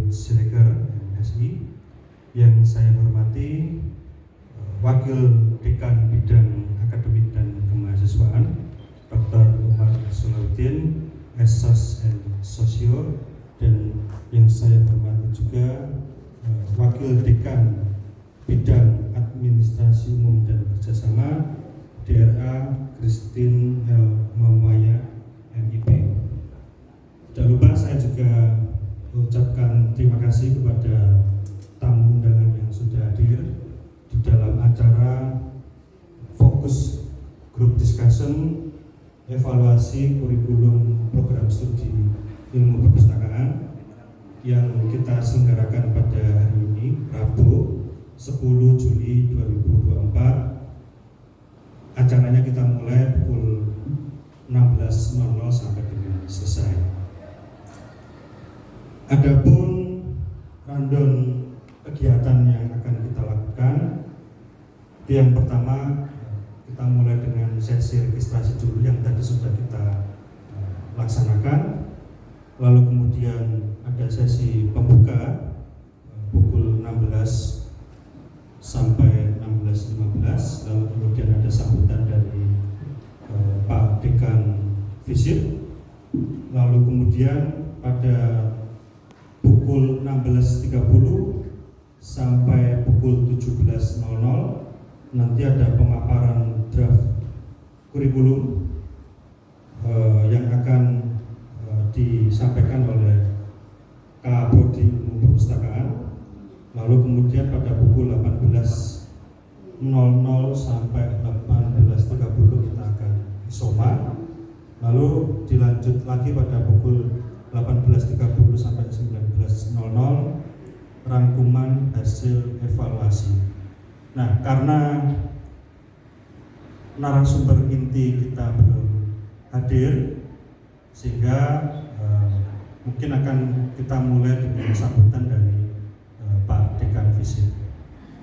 Siregar MSI, yang saya hormati Wakil Dekan Bidang Akademik dan Kemahasiswaan Dr. Umar Solahuddin, Sos and Sosio, dan yang saya hormati juga Wakil Dekan Bidang Administrasi Umum dan Kerjasama DRA Christine L. Mamaya MIP. Tidak lupa saya juga mengucapkan terima kasih kepada tamu undangan yang sudah hadir di dalam acara fokus group discussion evaluasi kurikulum program studi ilmu perpustakaan yang kita selenggarakan pada hari ini, Rabu 10 Juli 2024. Acaranya kita mulai pukul 16.00 sampai dengan selesai. Adapun rundown kegiatan yang akan kita lakukan, yang pertama kita mulai dengan sesi registrasi dulu yang tadi sudah kita laksanakan. Lalu kemudian ada sesi pembuka pukul 16 sampai 16.15. Lalu kemudian ada sambutan dari Pak Dekan Visip. Lalu kemudian pada pukul 16.30 sampai pukul 17.00 nanti ada pemaparan draft kurikulum yang akan disampaikan oleh Prodi Ilmu Perpustakaan. Lalu kemudian pada pukul 18.00 sampai 18.30 kita akan isoma. Lalu dilanjut lagi pada pukul 18.30 sampai 19.00 rangkuman hasil evaluasi. Nah, karena narasumber inti kita belum hadir, sehingga mungkin akan kita mulai dengan sambutan dari Pak Dekan Visip.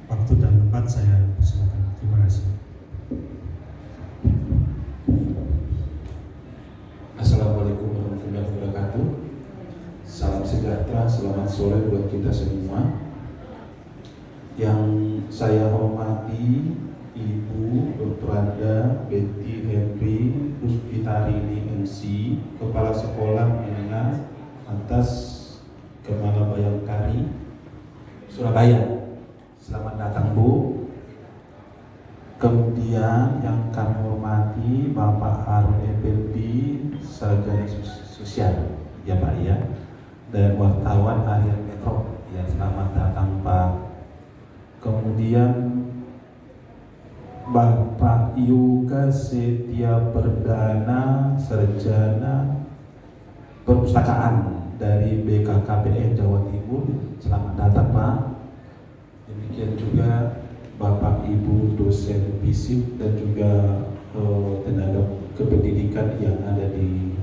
Waktu dan tempat saya persilakan. Terima kasih. Assalamualaikum warahmatullahi wabarakatuh. Salam sejahtera, selamat sore buat kita semua. Yang saya hormati Ibu Dr. Anda Betty Henry Puspitarini MC, Kepala Sekolah Menengah Atas Kemala Bayangkari, Surabaya. Selamat datang Bu. Kemudian yang kami hormati Bapak Harun Effendi, Sarjana Sosial, ya Pak ya, dan wartawan Harian Metro, ya selamat datang Pak. Kemudian Bapak Yoga Setia Perdana, Sarjana Perpustakaan dari BKKBN Jawa Timur, selamat datang Pak. Demikian juga Bapak Ibu dosen FISIP dan juga tenaga kependidikan yang ada di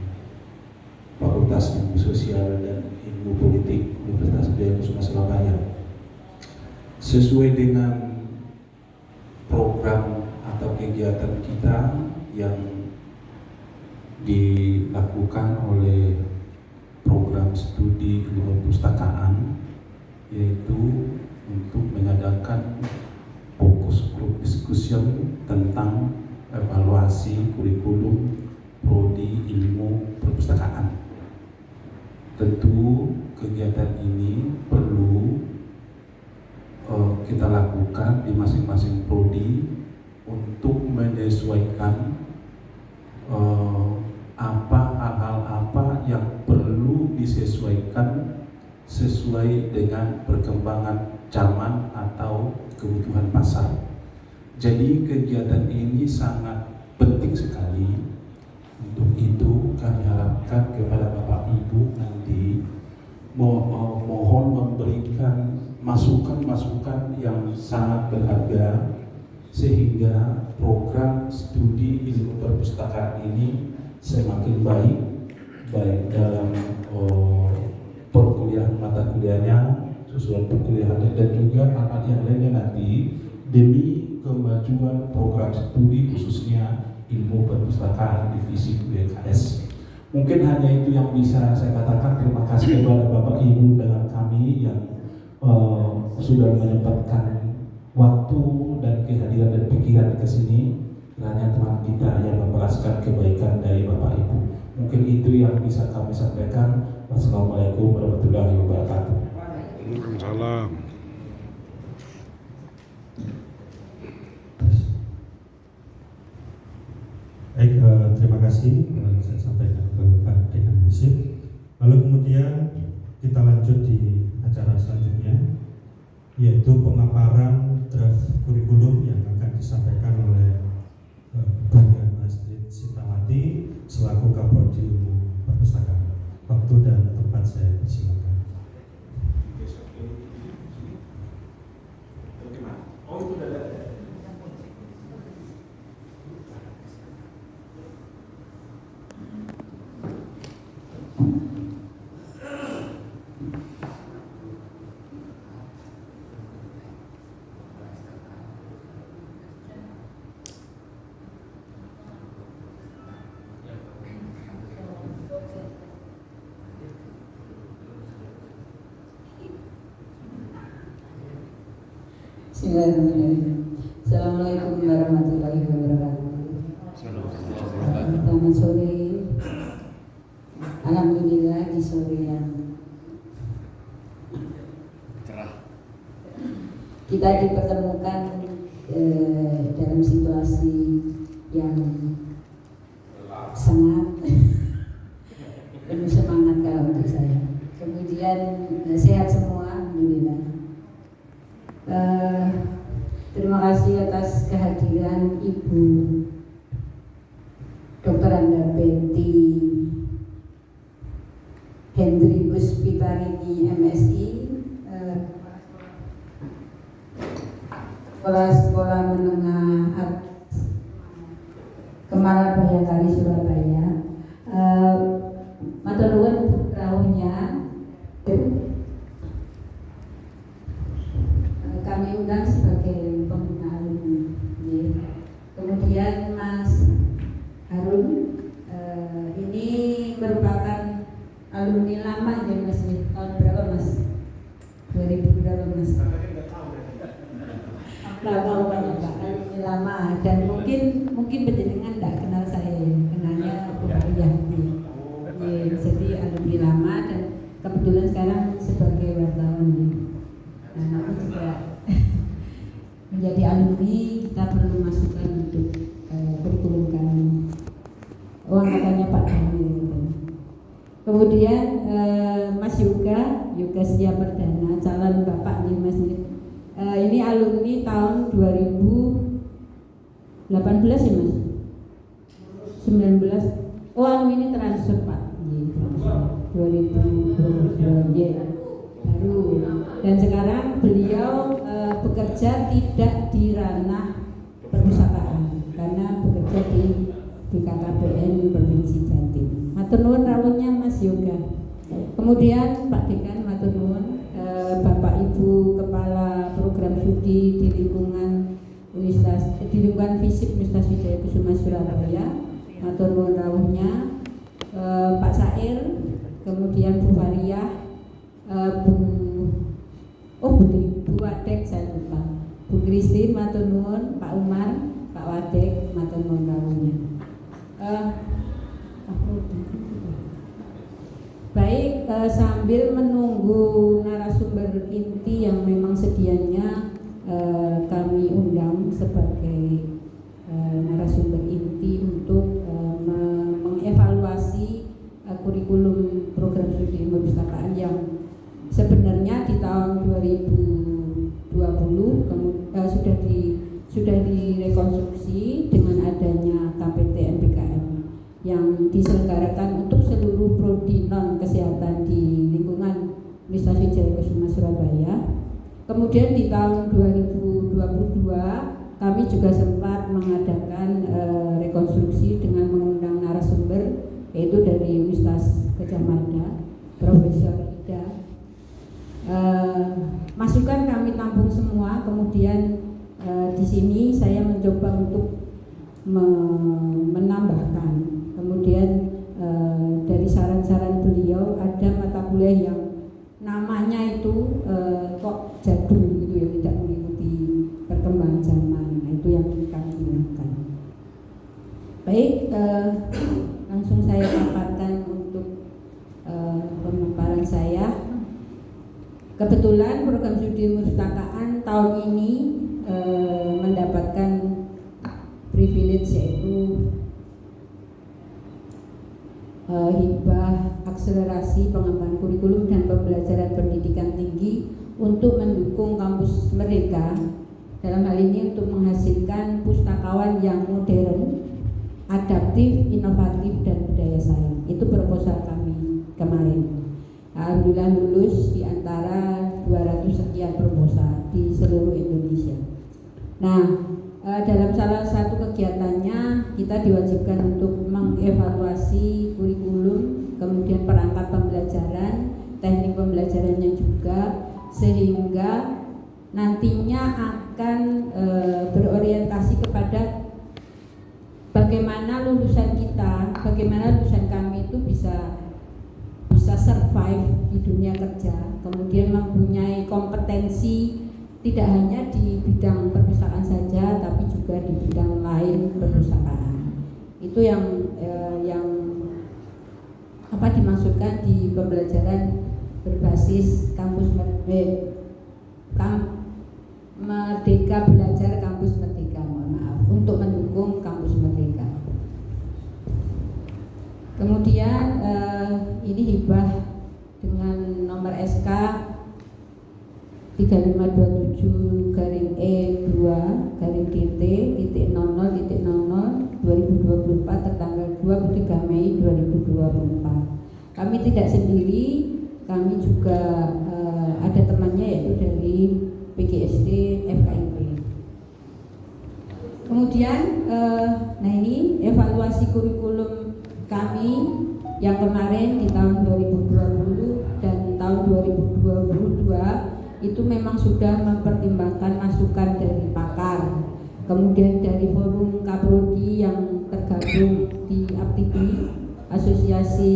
Fakultas Ilmu Sosial dan Ilmu Politik Universitas Udayana Surabaya. Sesuai dengan program atau kegiatan kita yang dilakukan oleh program studi ilmu perpustakaan, yaitu untuk mengadakan fokus group discussion tentang evaluasi kurikulum prodi ilmu perpustakaan. Tentu kegiatan ini perlu kita lakukan di masing-masing prodi untuk menyesuaikan hal-hal apa yang perlu disesuaikan sesuai dengan perkembangan zaman atau kebutuhan pasar. Jadi kegiatan ini sangat penting sekali. Untuk itu kami harapkan kepada Bapak Ibu nanti mohon memberikan masukan-masukan yang sangat berharga sehingga program studi ilmu perpustakaan ini semakin baik dalam perkuliahan mata kuliahnya, susulan perkuliahannya, dan juga hal yang lainnya nanti demi kemajuan program studi khususnya ilmu perpustakaan divisi BKS. Mungkin hanya itu yang bisa saya katakan. Terima kasih kepada Bapak Ibu dengan kami yang sudah menyempatkan waktu dan kehadiran dan pikiran ke sini. Kiranya Tuhan kita yang membalaskan kebaikan dari Bapak Ibu. Mungkin itu yang bisa kami sampaikan. Wassalamualaikum warahmatullahi wabarakatuh. Waalaikumsalam. Baik, terima kasih saya sampaikan ke Pak Dekan Visip. Lalu kemudian kita lanjut di acara selanjutnya, yaitu pemaparan draft kurikulum yang akan disampaikan oleh Bu Astrid Sitawati selaku Kaprodi Umum Perpustakaan. Waktu dan tempat saya persilakan. Assalamualaikum warahmatullahi wabarakatuh. Selamat sore. Alhamdulillah di sore yang cerah kita dipertemukan dalam situasi yang sangat penuh semangat kalau untuk saya. Kemudian sehat semua, alhamdulillah. Terima kasih atas kehadiran Ibu Dr. Anda Betty Hendri Puspitarini MSI, Sekolah Menengah Kemala Bayangkari Surabaya. Matur nuwun rawuhnya. Kami undang sebagai pembina alumni. Kemudian Mas Harun, ini merupakan alumni lama ya Mas. Tahun berapa Mas? 2000 berapa Mas? Lama banyak Pak, alumni lama. Dan mungkin penjenengan tidak kenal saya, kenalnya Bu Maria. Jadi alumni lama dan kebetulan sekarang sebagai wartawan. Nah, aku juga menjadi alumni, kita perlu masukan untuk kurikulum kami. Katanya Pak Daniel gitu. Kemudian Mas Yoga Setia Perdana, calon Bapak nih Mas. Ini alumni tahun 2018 ya Mas? 19. Oh, alumni ini transfer Pak. 2022 ya. Baru. Dan sekarang beliau bekerja tidak di ranah perpustakaan karena bekerja di BKKBN Provinsi Jatim. Matur nuwun rawuhnya Mas Yoga. Kemudian Pak Dekan matur nuwun, Bapak Ibu Kepala Program Studi di lingkungan Visip Universitas Wijaya Kusuma Surabaya. Matur nuwun rawuhnya, Pak Sair, kemudian Bu Faria, Bu Wadek saya lupa, Bu Christine matur nuwun, Pak Umar, Pak Wadek matur nuwun rawuhnya. Baik, sambil menunggu narasumber inti yang memang sedianya kami undang sebagai narasumber inti untuk mengevaluasi kurikulum program studi perpustakaan yang sebenarnya di tahun 2020 sudah direkonstruksi dengan adanya KPT MBKM yang diselenggarakan untuk seluruh prodi non kesehatan di lingkungan Universitas Wijaya Kusuma Surabaya. Kemudian di tahun 2022 kami juga sempat mengadakan rekonstruksi dengan mengundang narasumber yaitu dari Universitas Gadjah Mada, Profesor Ida. Masukan kami tampung semua. Kemudian di sini saya mencoba untuk menambahkan. Kemudian beliau ada mata kuliah yang namanya itu kok jadul gitu ya, tidak mengikuti perkembangan zaman. Nah, itu yang kami gunakan. Baik, langsung saya paparkan untuk pemaparan saya. Kebetulan program studi perpustakaan tahun ini mendapatkan privilege, yaitu hibah akselerasi pengembangan kurikulum dan pembelajaran pendidikan tinggi untuk mendukung kampus Merdeka, dalam hal ini untuk menghasilkan pustakawan yang modern, adaptif, inovatif, dan berdaya saing. Itu proposal kami kemarin. Alhamdulillah lulus di antara 200 sekian proposal di seluruh Indonesia. Nah, dalam salah satu kegiatannya kita diwajibkan untuk mengevaluasi kurikulum, kemudian perangkat pembelajaran, teknik pembelajarannya juga, sehingga nantinya akan berorientasi kepada bagaimana lulusan kita, bagaimana lulusan kami itu bisa survive di dunia kerja, kemudian mempunyai kompetensi tidak hanya di bidang perpustakaan saja, tapi juga di bidang lain perpustakaan. Itu yang dimaksudkan di pembelajaran berbasis kampus Merdeka Belajar Kampus Merdeka, mohon maaf, untuk mendukung kampus Merdeka. Kemudian ini hibah dengan nomor SK 3527-E2-DT.00.00 tertanggal 23 Mei 2024. Kami tidak sendiri, kami juga ada temannya, yaitu dari PGSD FKIP. Kemudian nah ini evaluasi kurikulum kami yang kemarin di tahun 2020 dan tahun 2022 itu memang sudah mempertimbangkan masukan dari pakar, kemudian dari forum Kaprodi yang tergabung di APTIPI, Asosiasi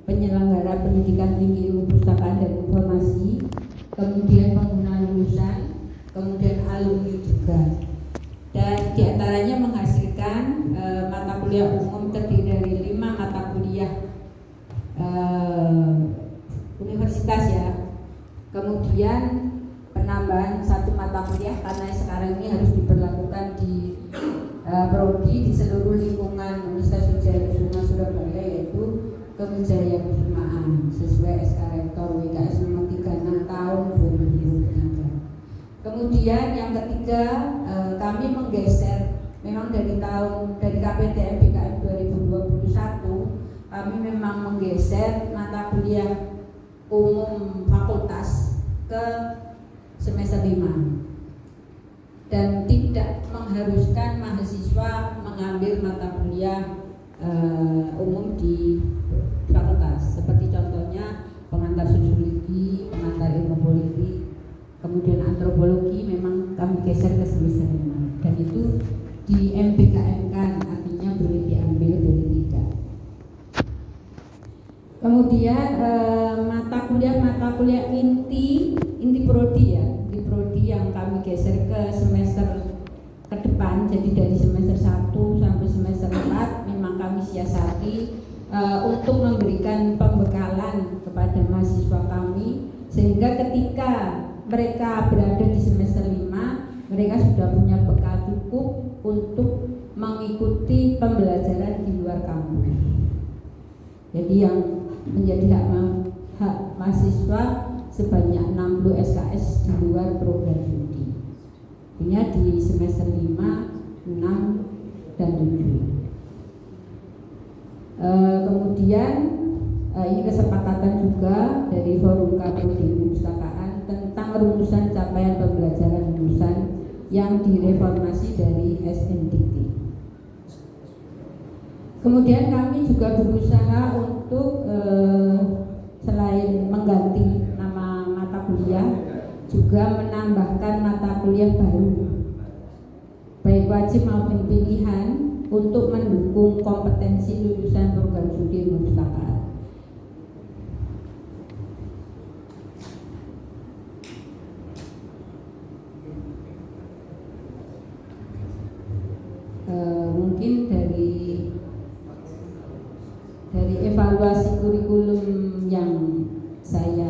Penyelenggara Pendidikan Tinggi Ilmu Perpustakaan dan Informasi, kemudian pengguna lulusan, kemudian alumni juga. Dan diantaranya menghasilkan mata kuliah umum terdiri dari 5 mata kuliah universitas ya. Kemudian penambahan 1 mata kuliah karena sekarang ini harus diberlakukan di prodi di seluruh lingkungan Universitas Wijayakusuma Surabaya, yaitu Kewijayakusumaan sesuai SK Rektor WKS nomor 36 tahun 2023. Kemudian yang ketiga, kami menggeser memang dari KPTM BKM 2021, kami memang menggeser mata kuliah umum fakultas ke semester 5 dan tidak mengharuskan mahasiswa mengambil mata kuliah umum di fakultas, seperti contohnya pengantar sosiologi, pengantar ilmu politik, kemudian antropologi memang kami geser ke semester 5 dan itu di MBKM kan, artinya boleh diambil boleh tidak. Kemudian mata kuliah inti prodi ya, inti prodi yang kami geser ke semester ke depan, jadi dari semester 1 sampai semester 4 memang kami siasati untuk memberikan pembekalan kepada mahasiswa kami, sehingga ketika mereka berada di semester 5 mereka sudah punya bekal cukup untuk mengikuti pembelajaran di luar kampus. Jadi yang menjadi hak mahasiswa sebanyak 60 SKS di luar program studi. Ini di semester 5, 6, dan 7. Kemudian ini kesepakatan juga dari Forum Kaprodi Perpustakaan tentang rumusan capaian pembelajaran lulusan yang direformasi dari SNDT. Kemudian kami juga berusaha untuk selain mengganti nama mata kuliah, juga menambahkan mata kuliah baru, baik wajib maupun pilihan, untuk mendukung kompetensi lulusan program studi perpustakaan. Dari evaluasi kurikulum yang saya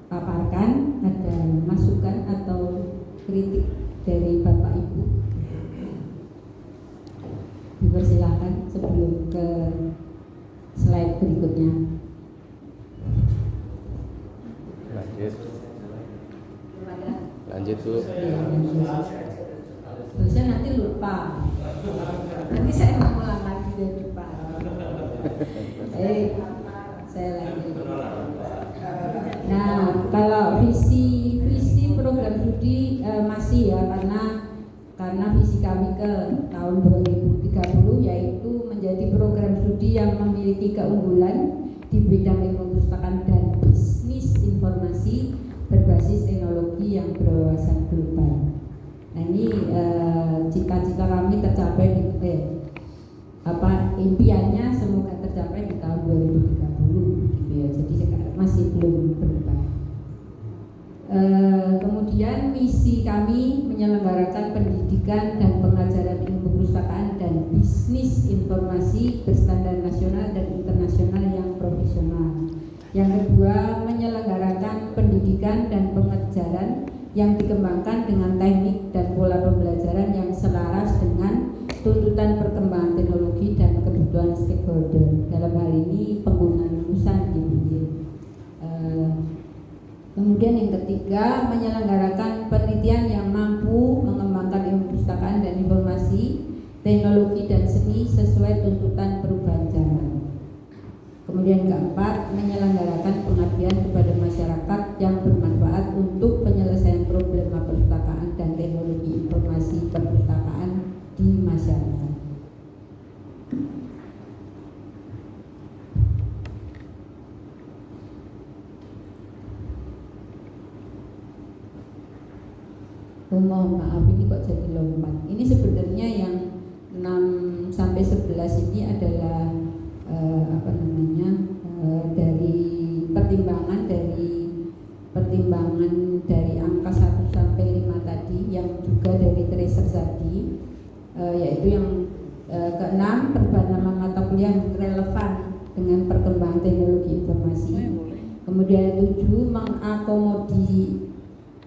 paparkan, ada masukan atau kritik dari Bapak Ibu? Dipersilakan sebelum ke slide berikutnya. Lanjut dulu. Terusnya nanti lupa. Nanti saya mengulang lagi dan lupa. Saya lagi. Nah, kalau visi program studi masih ya, karena visi kami ke tahun 2030 yaitu menjadi program studi yang memiliki keunggulan di bidang ilmu perpustakaan dan bisnis informasi berbasis teknologi yang berwawasan global. Nah ini cita-cita kami tercapai di impiannya semoga tercapai di tahun 2030 gitu ya. Jadi sekarang masih belum berubah. Kemudian misi kami menyelenggarakan pendidikan dan pengajaran ilmu perpustakaan dan bisnis informasi berstandar nasional dan internasional yang profesional. Yang kedua, menyelenggarakan pendidikan dan pengajaran yang dikembangkan dengan teknik dan pola pembelajaran yang selaras dengan tuntutan perkembangan teknologi dan kebutuhan stakeholder. Dalam hal ini pengguna lulusan gitu. Kemudian yang ketiga, menyelenggarakan penelitian yang mampu mengembangkan ilmu perpustakaan dan informasi, teknologi dan seni sesuai tuntutan perubahan zaman. Kemudian keempat, menyelenggarakan pengabdian kepada masyarakat yang bermanfaat untuk penyelesaian problema perpustakaan dan teknologi informasi perpustakaan di masyarakat. Mohon maaf ini kok jadi lompat. Ini sebenarnya yang 6 sampai 11 ini adalah dari pertimbangan dari angka 1 sampai 5 tadi yang juga dari tracer tadi, yaitu yang ke-6 perubahan nama mata kuliah relevan dengan perkembangan teknologi informasi. Kemudian 7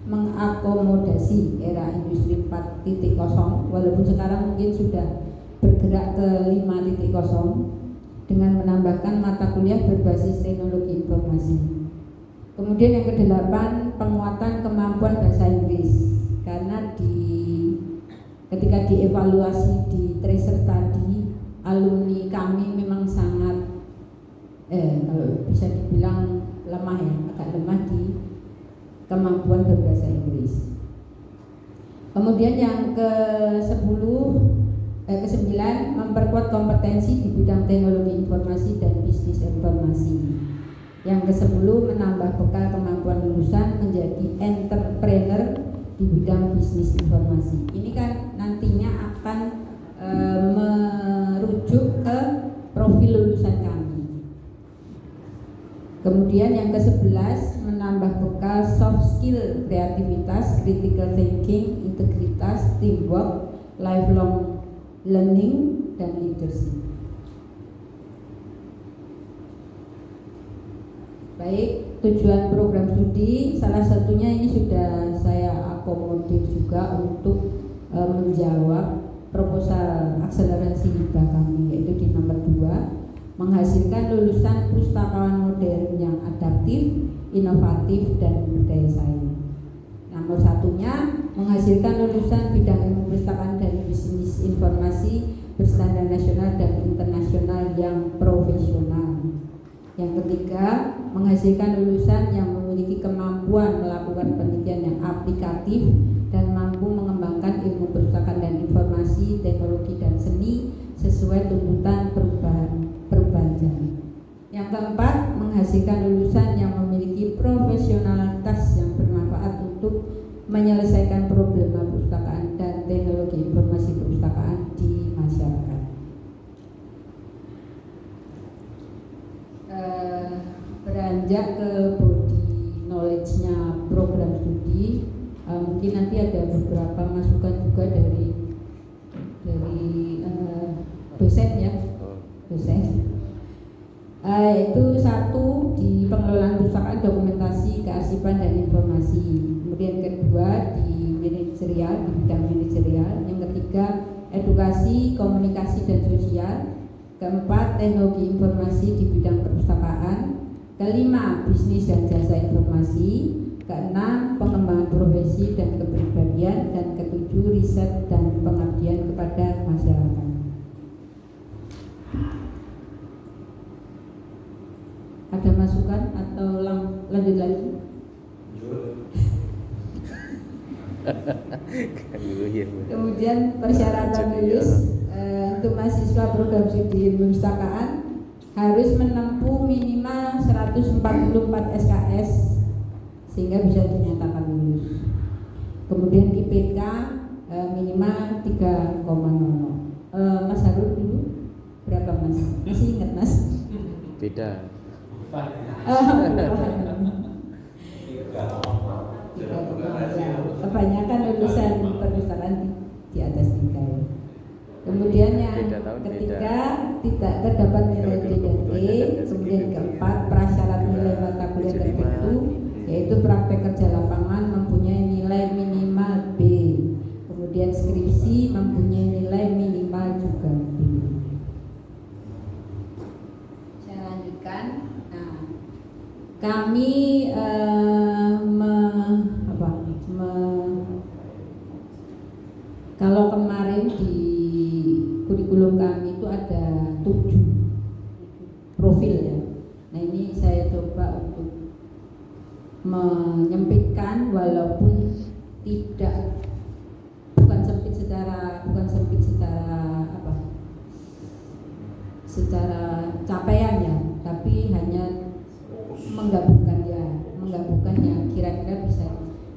mengakomodasi era industri 4.0 walaupun sekarang mungkin sudah bergerak ke 5.0 dengan menambahkan mata kuliah berbasis teknologi informasi. Kemudian yang ke-8 penguatan kemampuan bahasa Inggris, karena ketika dievaluasi di tracer tadi alumni kami memang sangat kalau bisa dibilang lemah ya, agak lemah di kemampuan berbahasa Inggris. Kemudian yang ke-9 memperkuat kompetensi di bidang teknologi informasi dan bisnis informasi. Yang ke-10 menambah bekal kemampuan lulusan menjadi entrepreneur di bidang bisnis informasi. Ini kan nantinya akan merujuk ke profil lulusan kami. Kemudian yang ke-11 menambah bekal soft skill, kreativitas, critical thinking, integritas, teamwork, lifelong learning, dan leadership. Baik, tujuan program studi salah satunya ini sudah saya akomodir juga untuk menjawab proposal akselerasi hibah kami, yaitu di nomor 2 menghasilkan lulusan pustakawan modern yang adaptif, inovatif, dan berdaya saing. Nomor 1-nya menghasilkan lulusan bidang ilmu perpustakaan dan bisnis informasi berstandar nasional dan internasional yang profesional. Yang ketiga, menghasilkan lulusan yang memiliki kemampuan melakukan penelitian yang aplikatif dan mampu mengembangkan ilmu perpustakaan dan informasi, teknologi, dan seni sesuai tuntutan perubahan zaman. Yang keempat, menghasilkan lulusan yang memiliki profesionalitas yang bermanfaat untuk menyelesaikan problema perpustakaan dan teknologi informasi perpustakaan di masyarakat. Beranjak ke body knowledge-nya program studi, mungkin nanti ada beberapa masukan juga dari dosen ya, dosen. Yaitu satu di pengelolaan perpustakaan, dokumentasi, kearsipan dan informasi. Kemudian kedua di manajerial, di bidang manajerial. Yang ketiga edukasi, komunikasi dan sosial. Keempat teknologi informasi di bidang perpustakaan. Kelima bisnis dan jasa informasi. Keenam pengembangan profesi dan kepribadian. Dan ketujuh riset dan pengabdian kepada masyarakat. Ada masukan atau lanjut lagi? Kemudian persyaratan lulus untuk mahasiswa program studi perpustakaan harus menempuh minimal 144 SKS sehingga bisa dinyatakan lulus. Kemudian IPK minimal 3,00. Mas Harun dulu berapa Mas? Masih ingat Mas? Beda. Kebanyakan lulusan perpustakaan di atas 3 ya. Kemudian yang ketiga tidak terdapat nilai D dan E. Kemudian keempat prasyarat nilai mata kuliah tertentu yaitu praktek kerja lapangan mempunyai nilai minimal B. Kemudian skripsi mempunyai nilai minimal juga B. Saya lanjutkan. Nah, kami kalau kemarin di kurikulum kami itu ada 7 profil ya. Nah ini saya coba untuk menyempitkan walaupun tidak bukan sempit secara secara capaian ya, tapi hanya menggabungkannya kira-kira bisa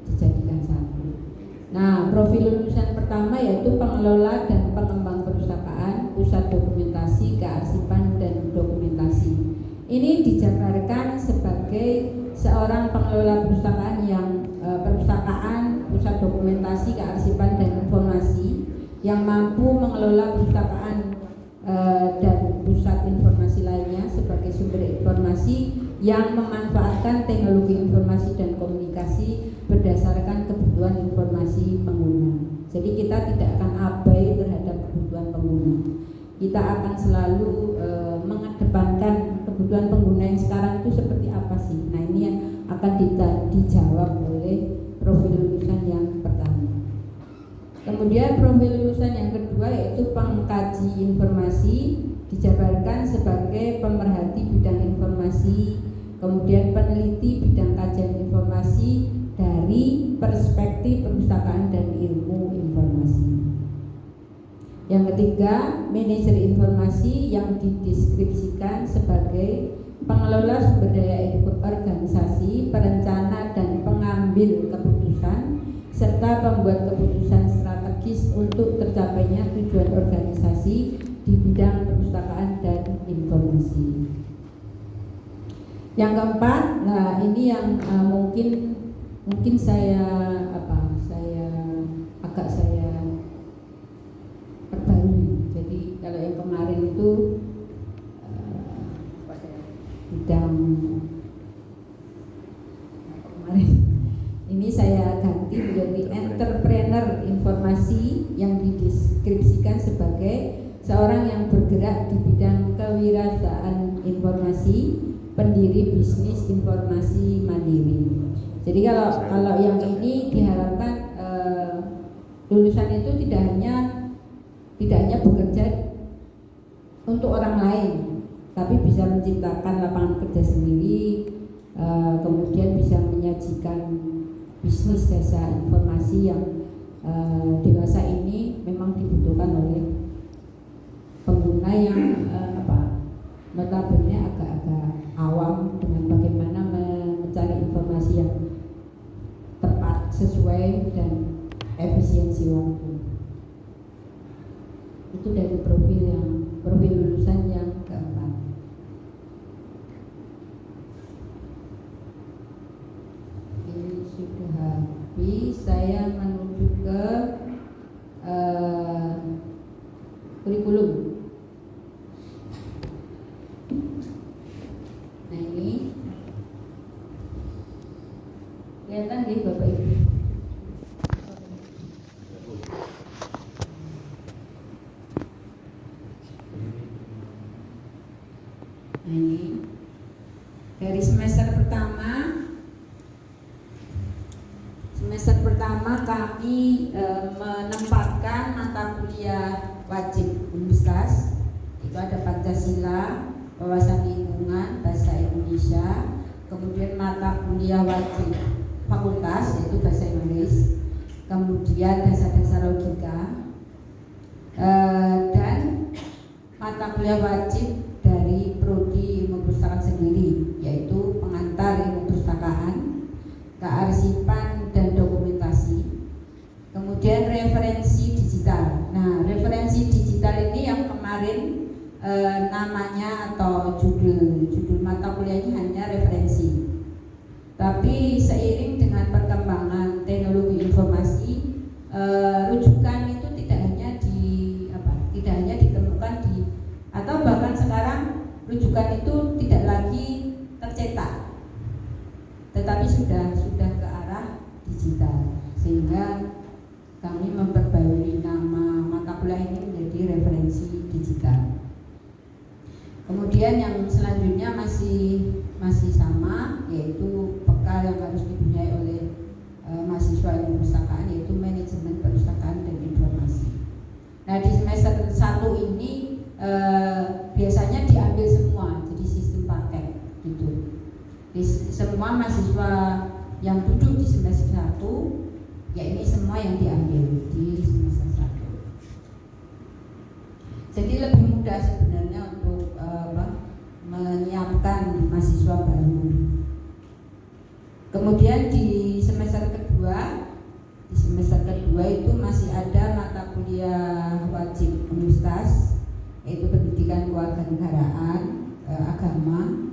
dijadikan satu. Nah, profil lulusan pertama yaitu pengelola dan pengembang perpustakaan, pusat dokumentasi, kearsipan dan dokumentasi. Ini dijabarkan sebagai seorang pengelola perpustakaan pusat dokumentasi, kearsipan dan informasi yang mampu mengelola perpustakaan dan pusat informasi lainnya sebagai sumber informasi yang memanfaatkan teknologi informasi dan komunikasi berdasarkan kebutuhan informasi pengguna. Jadi kita tidak akan abai terhadap kebutuhan pengguna. Kita akan selalu mengedepankan kebutuhan pengguna yang sekarang itu seperti apa sih. Nah ini yang akan dijawab oleh profil lulusan yang pertama. Kemudian profil lulusan yang kedua yaitu pengkaji informasi, dijabarkan sebagai pemerhati bidang informasi, kemudian peneliti bidang kajian informasi dari perspektif perpustakaan dan ilmu informasi. Yang ketiga, manajer informasi yang dideskripsikan sebagai pengelola sumber daya organisasi, perencana dan pengambil keputusan, serta pembuat keputusan strategis untuk tercapainya tujuan organisasi di bidang perpustakaan dan informasi. Yang keempat, nah ini yang mungkin saya perbarui. Jadi kalau yang kemarin itu bidang kemarin ini saya ganti menjadi entrepreneur informasi yang dideskripsikan sebagai seorang yang bergerak di bidang kewirausahaan informasi, pendiri bisnis informasi mandiri. Jadi kalau yang ini diharapkan lulusan itu tidak hanya bekerja untuk orang lain, tapi bisa menciptakan lapangan kerja sendiri, kemudian bisa menyajikan bisnis jasa informasi yang dewasa ini memang dibutuhkan oleh pengguna yang notabene agak-agak awam dengan bagaimana mencari informasi yang tepat, sesuai dan efisiensi waktu. Itu dari profil lulusan yang keempat. Ini sudah habis, saya menuju ke kurikulum. Kelihatan nggih Bapak Ibu? Nah, ini dari semester pertama kami menempatkan mata kuliah wajib Universitas. Itu ada Pancasila, wawasan lingkungan, bahasa Indonesia, kemudian mata kuliah wajib fakultas yaitu bahasa Inggris, kemudian dasar-dasar logika, dan mata kuliah wajib dari prodi ilmu perpustakaan sendiri, yaitu pengantar ilmu perpustakaan, kearsipan dan dokumentasi, kemudian referensi digital. Nah, referensi digital ini yang kemarin namanya atau judul mata kuliahnya hanya referensi. Tapi seiring dengan perkembangan teknologi informasi, rujukan itu tidak hanya ditemukan di, atau bahkan sekarang rujukan itu tidak lagi tercetak, tetapi sudah ke arah digital, sehingga kami memperbarui nama mata kuliah ini menjadi referensi digital. Kemudian yang selanjutnya masih sama, yaitu bekal yang harus dipunyai oleh mahasiswa ilmu perpustakaan, yaitu manajemen perpustakaan dan informasi. Nah, di semester 1 ini biasanya diambil semua, jadi sistem paket gitu. Semua mahasiswa yang duduk di semester 1, ya ini semua yang diambil di semester 1. Jadi lebih mudah sebenarnya untuk menyiapkan mahasiswa baru. Kemudian di semester kedua itu masih ada mata kuliah wajib Universitas, yaitu pendidikan kewarganegaraan, agama,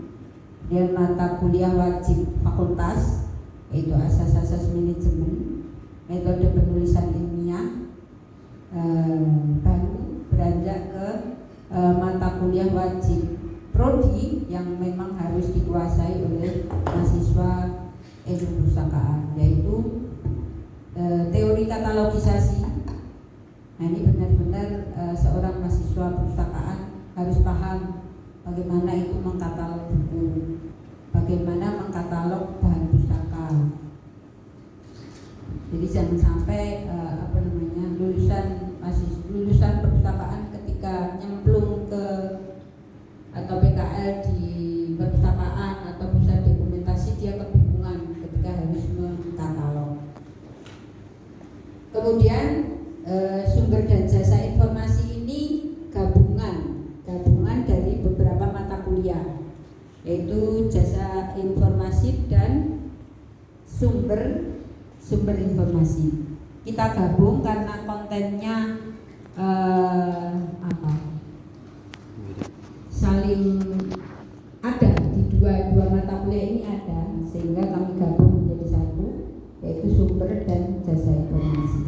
dan mata kuliah wajib fakultas, yaitu asas-asas manajemen, metode penulisan ilmiah. Baru beranjak ke mata kuliah wajib prodi yang memang harus dikuasai oleh mahasiswa ilmu perpustakaan, yaitu teori katalogisasi. Nah, ini benar-benar seorang mahasiswa perpustakaan harus paham bagaimana itu mengkatalog buku, bagaimana mengkatalog bahan pustaka. Jadi jangan sampai lulusan perpustakaan ketika nyemplung ke atau PKL di perpustakaan atau pusat dokumentasi, dia kebingungan ketika harus mengkatalog. Kemudian sumber dan jasa informasi ini gabungan dari beberapa mata kuliah, yaitu jasa informasi dan sumber informasi. Kita gabung karena kontennya saling ada di dua mata kuliah ini ada, sehingga kami gabung menjadi satu, yaitu sumber dan jasa informasi.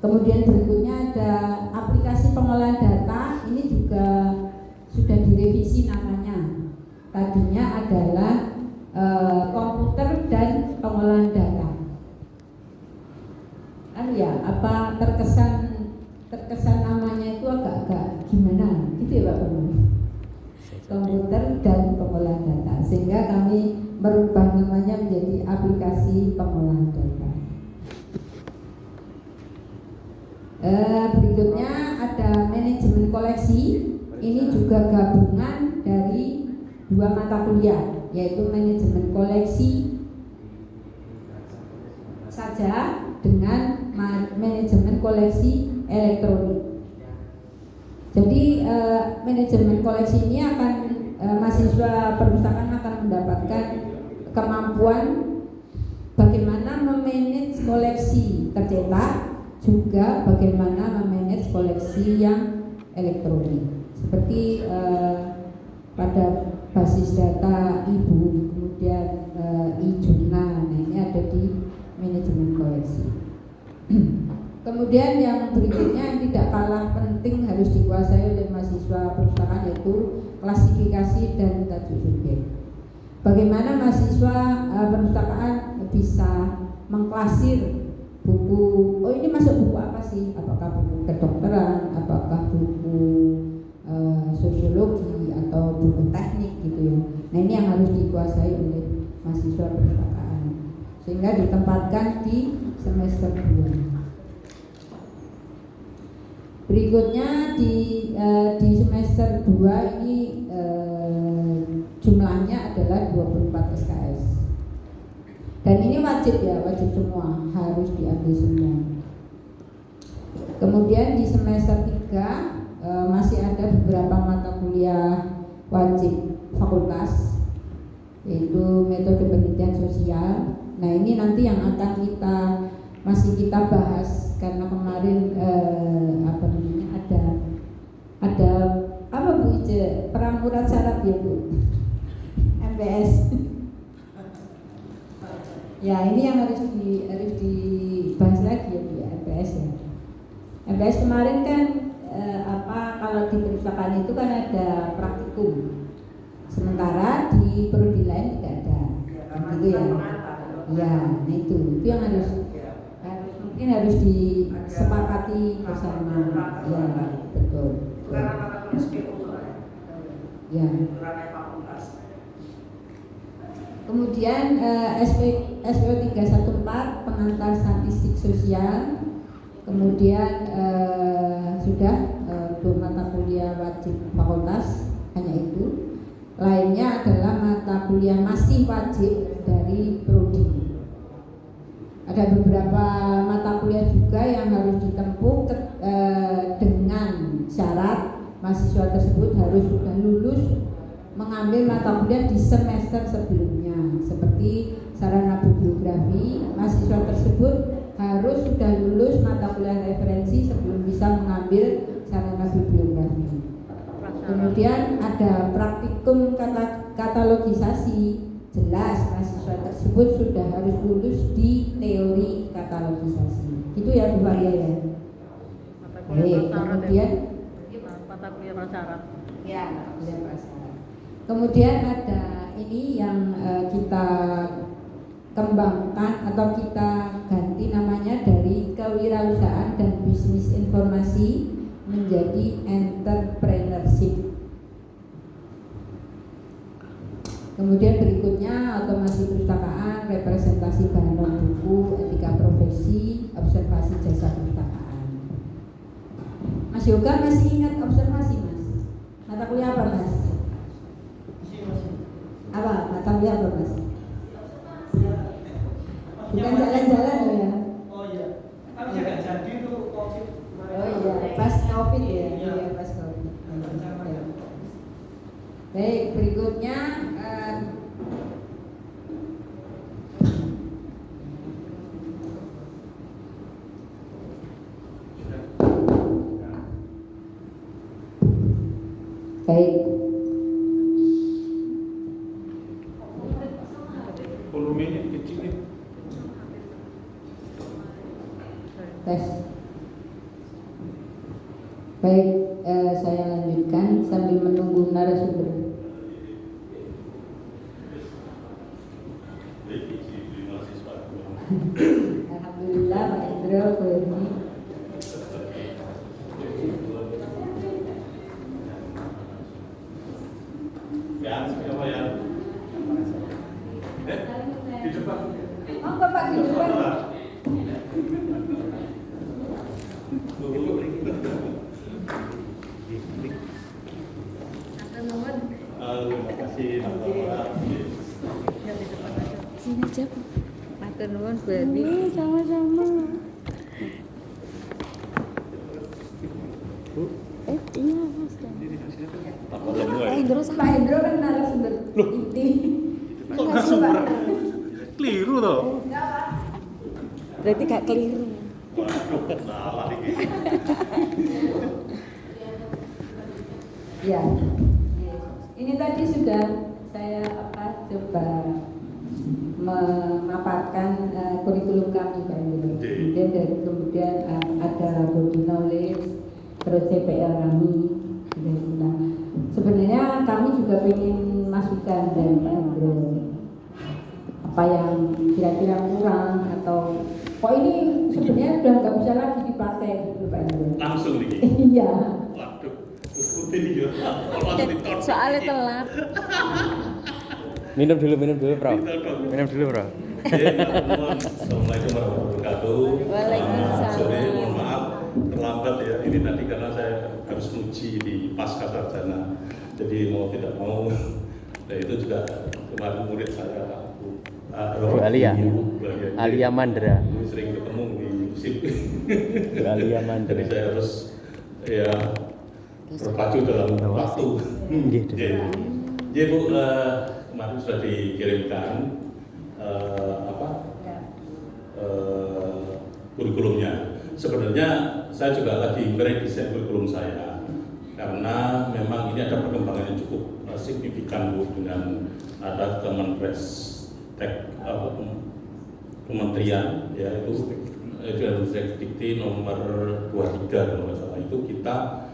Kemudian berikutnya ada aplikasi pengolahan data. Ini juga sudah direvisi namanya. Tadinya adalah komputer dan pengolahan data. Apa terkesan namanya itu agak gimana gitu ya Pak Bung? Komputer dan pengolahan data, sehingga kami merubah namanya menjadi aplikasi pengolahan data. Berikutnya ada manajemen koleksi. Ini juga gabungan dari dua mata kuliah, yaitu manajemen koleksi saja dengan manajemen koleksi elektronik. Jadi manajemen koleksi ini akan mahasiswa perpustakaan akan mendapatkan kemampuan bagaimana memanage koleksi tercetak, juga bagaimana memanage koleksi yang elektronik, seperti pada basis data ibu, kemudian e-jurnal. Nah, ini ada di manajemen koleksi. Kemudian yang berikutnya yang tidak kalah penting harus dikuasai oleh mahasiswa perpustakaan, yaitu klasifikasi dan tajuk subjek. bagaimana mahasiswa perpustakaan bisa mengklasir buku, oh ini masuk buku apa sih, apakah buku kedokteran, apakah buku sosiologi atau buku teknik gitu ya. Nah ini yang harus dikuasai oleh mahasiswa perpustakaan sehingga ditempatkan di semester 2. Berikutnya di semester 2 ini jumlahnya adalah 24 SKS. Dan ini wajib ya, wajib semua, harus diambil semua. Kemudian di semester 3 masih ada beberapa mata kuliah wajib fakultas, yaitu metode penelitian sosial. Nah ini nanti yang akan kita bahas karena kemarin ada apa Bu Ice, perang urat syarat ya Bu, MPS. Ya ini yang harus dibahas lagi ya Bu, MPS ya. MPS kemarin kan kalau di perpustakaan itu kan ada praktikum, sementara di prodi lain tidak ada, gitu ya. Ya, nah itu yang mungkin harus disepakati bersama. Ya, betul. Ya. Kemudian SPO 314 pengantar statistik sosial. Kemudian sudah 2 mata kuliah wajib fakultas, hanya itu. Lainnya adalah mata kuliah masih wajib dari prodi. Ada beberapa mata kuliah juga yang harus ditempuh dengan syarat mahasiswa tersebut harus sudah lulus mengambil mata kuliah di semester sebelumnya, seperti sarana bibliografi. Mahasiswa tersebut harus sudah lulus mata kuliah referensi sebelum bisa mengambil sarana bibliografi. Kemudian ada praktikum katalogisasi. Jelas mahasiswa tersebut sudah harus lulus di teori katalogisasi. Itu ya Bu Maria ya. Kemudian mata kuliah prasyarat. Ya, kuliah prasyarat. Kemudian ada ini yang kita kembangkan atau kita ganti namanya dari kewirausahaan dan bisnis informasi menjadi entrepreneurship. Kemudian berikutnya otomasi perpustakaan, representasi bahan buku, etika profesi, observasi jasa perpustakaan. Mas Yoga masih ingat observasi Mas? Mata kuliah apa Mas? Apa? Mata kuliah apa Mas? Bukan jalan-jalan ya? Oh iya, tapi saya nggak jadi tuh COVID. Oh iya, pas COVID ya? Iya, pas COVID. Baik, berikutnya baik. Volumenya kecil nih. Tes. Baik, saya lanjutkan sambil menunggu narasumber. Alhamdulillah Pak Indro, Bu Erni. Monggo Pak di depan. Terima kasih. Sini aja Bu. Matur nuwun Bu Erni. Sama-sama. Iya Mas. Pak Indro kan narasumber inti. Narasumber keliru toh. Berarti gak keliru. Salah ini. Ya, ini tadi sudah saya coba memaparkan kurikulum kami Pak Indro. Kemudian ada body knowledge, terus CPL kami sudah. Sebenarnya kami juga ingin masukan dari Pak Indro. apa yang kira-kira kurang atau kok ini sebenarnya udah nggak bisa lagi dipakai gitu Pak Ibu. Langsung nih. Iya. Waduh, putih nih ya. Langsung ditonton. Soalnya telat. Minum dulu, Bro. Minum dulu, Bro. Assalamualaikum warahmatullahi wabarakatuh. Waalaikumsalam. Sore, mohon maaf terlambat ya. Ini tadi karena saya harus uji di pasca sarjana. Jadi mau tidak mau, nah itu juga kemarin murid saya Bu Alia. Bu Alia. Alia Mandra. Ini sering ketemu di SIP. Bu Alia Mandra. Jadi saya harus ya berpacu dalam waktu. Gitu. Jadi Bu, kemarin sudah dikirimkan kurikulumnya. Sebenarnya saya juga lagi meredesain kurikulum saya karena memang ini ada perkembangan yang cukup signifikan Bu, dengan ada kementerian yaitu Dikti nomor 23 kalau nggak salah, itu kita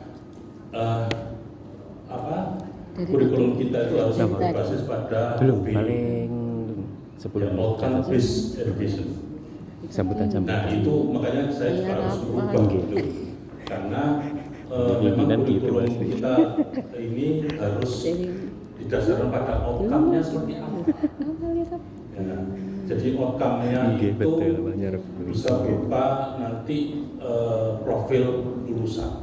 kurikulum kita itu harus berbasis pada Belum, OBE, paling 10 Outcome menit. Based Education. Sambutan. Nah itu makanya saya juga harus berubah gitu. Karena memang Pimpinan gitu, kurikulum pasti. kita ini harus didasarkan pada outcome-nya seperti apa. Ya, jadi outcome-nya Nggih, itu betul, Pak Nyarep. bisa berupa nanti profil lulusan.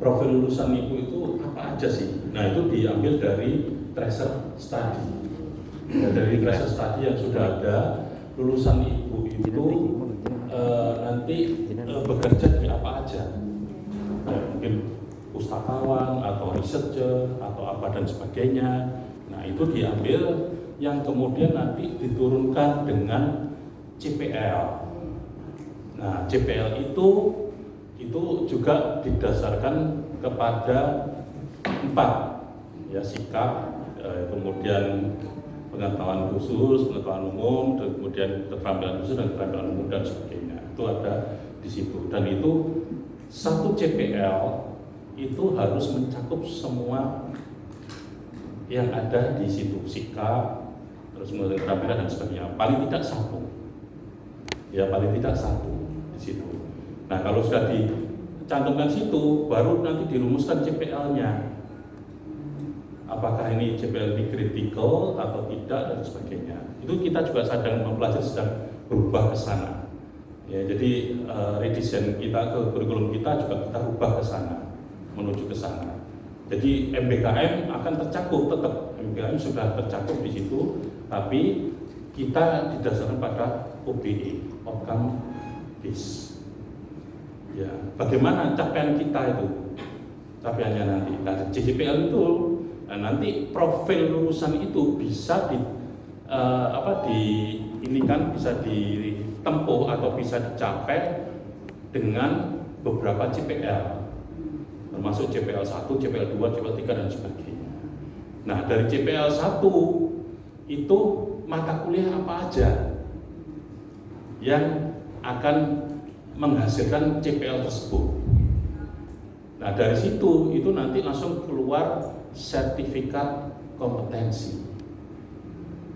Profil lulusan itu apa aja sih? Nah itu diambil dari tracer study. Ya, dari tracer study yang sudah ada, lulusan ibu itu nanti bekerja di apa aja. Ya, mungkin pustakawan atau researcher atau apa dan sebagainya. Nah itu diambil yang kemudian nanti diturunkan dengan CPL. Nah CPL itu juga didasarkan kepada 4 ya, sikap, kemudian pengetahuan khusus, pengetahuan umum, dan kemudian keterampilan khusus dan keterampilan umum dan sebagainya. Itu ada di situ. Dan itu satu CPL itu harus mencakup semua yang ada di situ, sikap, terus kemudian keterampilan dan sebagainya. Paling tidak satu. Ya paling tidak satu di situ. Nah kalau sudah dicantumkan situ, baru nanti dirumuskan CPL-nya. Apakah ini CPL ini kritikal atau tidak dan sebagainya. Itu kita juga sedang mempelajari, sedang berubah ke sana. Ya, jadi redesign kita ke kurikulum kita juga kita ubah ke sana, menuju ke sana. Jadi MBKM akan tercakup tetap, MBKM sudah tercakup di situ, tapi kita didasarkan pada OBE, Outcome Based. Ya, bagaimana capaian kita itu? Capaiannya nanti. Nah, CPL itu nanti profil lulusan itu bisa bisa ditempuh atau bisa dicapai dengan beberapa CPL, termasuk CPL 1, CPL 2, CPL 3 dan sebagainya. Nah dari CPL 1 itu mata kuliah apa aja yang akan menghasilkan CPL tersebut. Nah dari situ itu nanti langsung keluar sertifikat kompetensi.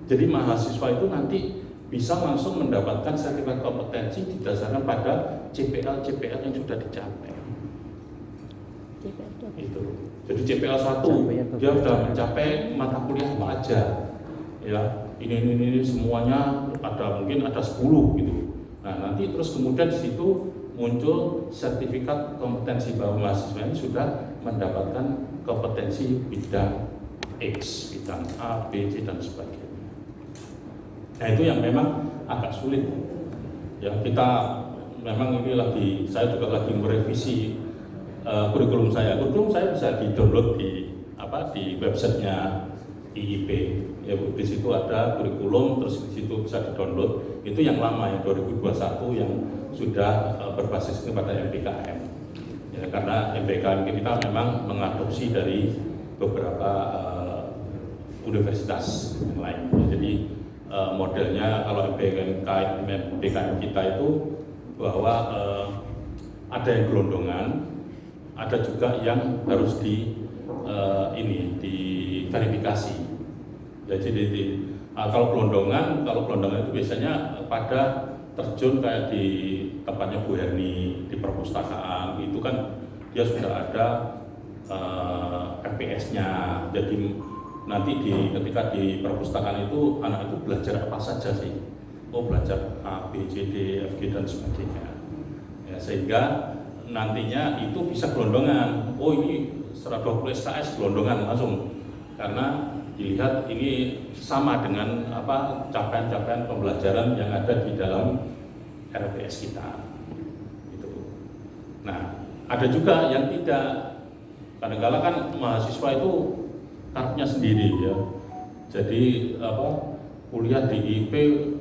Jadi mahasiswa itu nanti bisa langsung mendapatkan sertifikat kompetensi didasarkan pada CPL yang sudah dicapai. Itu. Jadi CPL 1 dia sudah mencapai mata kuliah apa aja. Ya, ini semuanya mungkin ada 10 gitu. Nah, nanti terus kemudian di situ muncul sertifikat kompetensi bahwa mahasiswa ini sudah mendapatkan kompetensi bidang X, bidang A, B, C dan sebagainya. Nah itu yang memang agak sulit. Ya kita memang ini saya juga lagi merevisi kurikulum saya. Kurikulum saya bisa di-download di websitenya IIP. Ya Bu, di situ ada kurikulum, terus di situ bisa di-download. Itu yang lama yang 2021 yang sudah berbasis kepada MBKM. Ya, karena MBKM kita memang mengadopsi dari beberapa universitas yang lain. Jadi modelnya kalau MBKM kita itu bahwa ada yang gelondongan, ada juga yang harus diverifikasi. Jadi Kalau gelondongan itu biasanya pada terjun kayak di tempatnya Bu Herni di perpustakaan itu kan dia sudah ada RPS-nya. Jadi nanti ketika di perpustakaan itu anak itu belajar apa saja sih? Oh, belajar A, B, C, D, F, G dan sebagainya. Ya, sehingga nantinya itu bisa gelondongan. Oh, ini 120 SKS gelondongan langsung. Karena dilihat ini sama dengan capaian-capaian pembelajaran yang ada di dalam RPS kita. Gitu. Nah, ada juga yang tidak. Kadang-kadang kan mahasiswa itu tarifnya sendiri ya. Jadi kuliah di IP,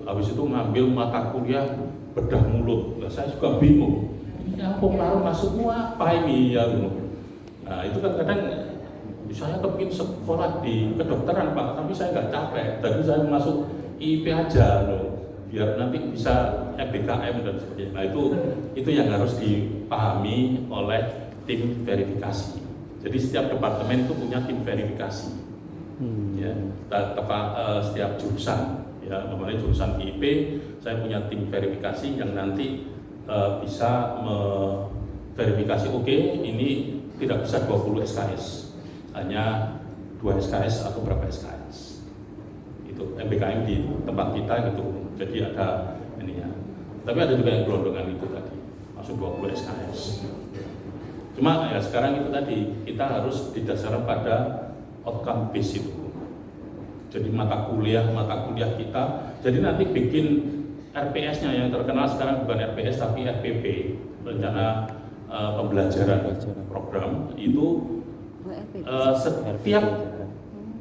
habis itu ngambil mata kuliah bedah mulut. Nah, saya juga bingung. Ini apa masukmu apa ini ya? Nah, itu kan kadang saya kepingin sekolah di kedokteran Pak, tapi saya nggak capek. Tapi saya masuk IP aja loh, biar nanti bisa FBKM dan sebagainya. Nah, itu yang harus dipahami oleh tim verifikasi. Jadi setiap departemen itu punya tim verifikasi. Ya, setiap jurusan, ya, namanya jurusan IP, saya punya tim verifikasi yang nanti bisa verifikasi. Oke, ini tidak bisa 20 SKS, hanya 2 SKS atau berapa SKS. Itu MBKM di tempat kita gitu. Jadi ada ininya. Tapi ada juga yang gelondongan itu tadi, masuk 20 SKS. Cuma ya sekarang itu tadi kita harus didasarkan pada outcome base itu. Jadi mata kuliah kita. Jadi nanti bikin RPS-nya yang terkenal sekarang bukan RPS tapi RPP, rencana pembelajaran program itu setiap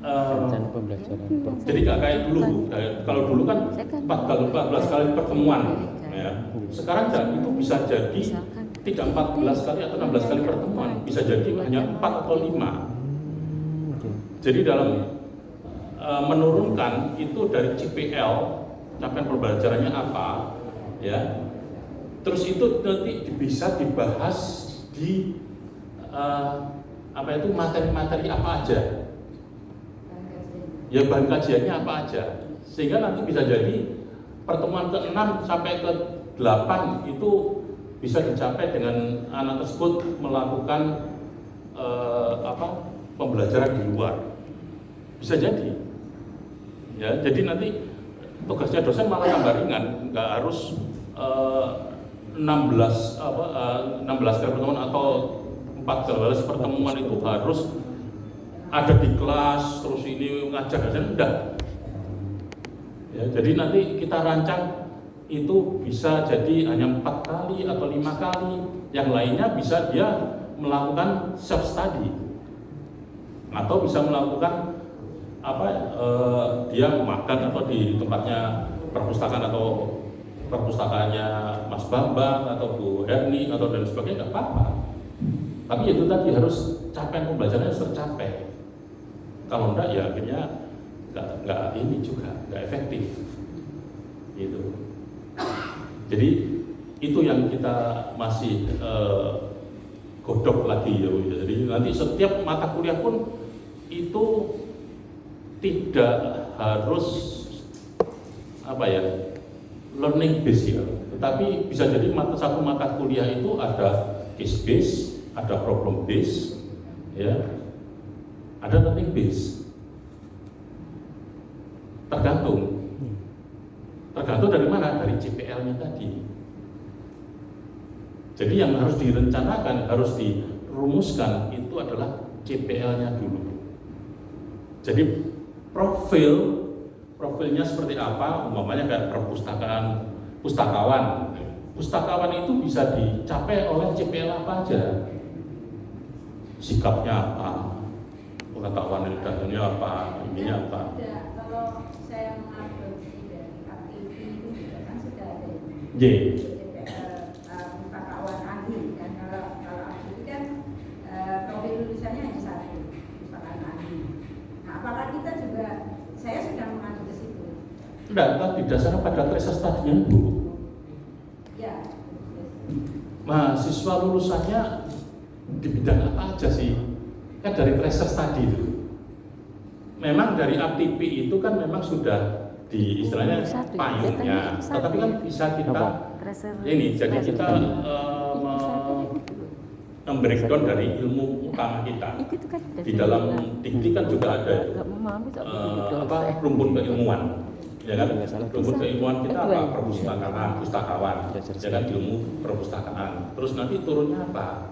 rencana pembelajaran. jadi nggak kayak dulu. Kalau dulu kan 14 kali pertemuan, ya. Sekarang itu bisa jadi tidak 14 kali atau 16 kali pertemuan, bisa jadi hanya 4 atau 5. Jadi dalam menurunkan itu dari CPL, capaian pembelajarannya apa, ya. Terus itu nanti bisa dibahas di materi-materi apa aja, ya bahan kajiannya apa aja, sehingga nanti bisa jadi pertemuan ke-6 sampai ke-8 itu bisa dicapai dengan anak tersebut melakukan pembelajaran di luar, bisa jadi, ya. Jadi nanti tugasnya dosen malah tambah ringan, nggak harus 16 kali pertemuan atau 14 pertemuan itu harus ada di kelas terus ini ngajar dan enggak. Ya, jadi nanti kita rancang itu bisa jadi hanya 4 kali atau 5 kali, yang lainnya bisa dia melakukan self study atau bisa melakukan dia makan atau di tempatnya perpustakaan atau perpustakaannya Mas Bambang atau Bu Herni atau dan sebagainya, nggak apa-apa. Tapi itu tadi harus capaian pembelajarannya harus tercapai. Kalau enggak ya akhirnya nggak ini juga nggak efektif. Gitu. Jadi itu yang kita masih godok lagi ya. Jadi nanti setiap mata kuliah pun itu tidak harus learning base ya, tetapi bisa jadi satu mata kuliah itu ada case base, ada problem base, ya, ada learning base. Tergantung dari mana, dari CPL-nya tadi. Jadi yang harus direncanakan, harus dirumuskan itu adalah CPL-nya dulu. Jadi profilnya seperti apa, umpamanya kayak pustakawan itu bisa dicapai oleh CPL apa aja, sikapnya apa, pengetahuan ilmiahnya apa, ininya apa. Kalau saya mengadopsi dari KTP itu juga kan sudah ada pustakawan ahli, dan kalau ahli itu kan profil lulusannya hanya satu, pustakawan ahli. Nah, apakah kita juga, saya sudah mengacu ke situ. Tidak, didasarkan pada tracer study-nya Bu. Ya. Mahasiswa lulusannya di bidang apa aja sih? Kan dari tracer study itu. memang dari aktivi itu kan memang sudah di istilahnya payungnya, tetapi kan bisa kita ini, jadi kita membreakdown dari ilmu utama kita. Di dalam dikti kan juga ada itu, rumpun keilmuan, ya kan? Rumpun keilmuan kita apa? Perpustakaan, pustakawan, ya kan? Ilmu perpustakaan. Terus nanti turunnya apa?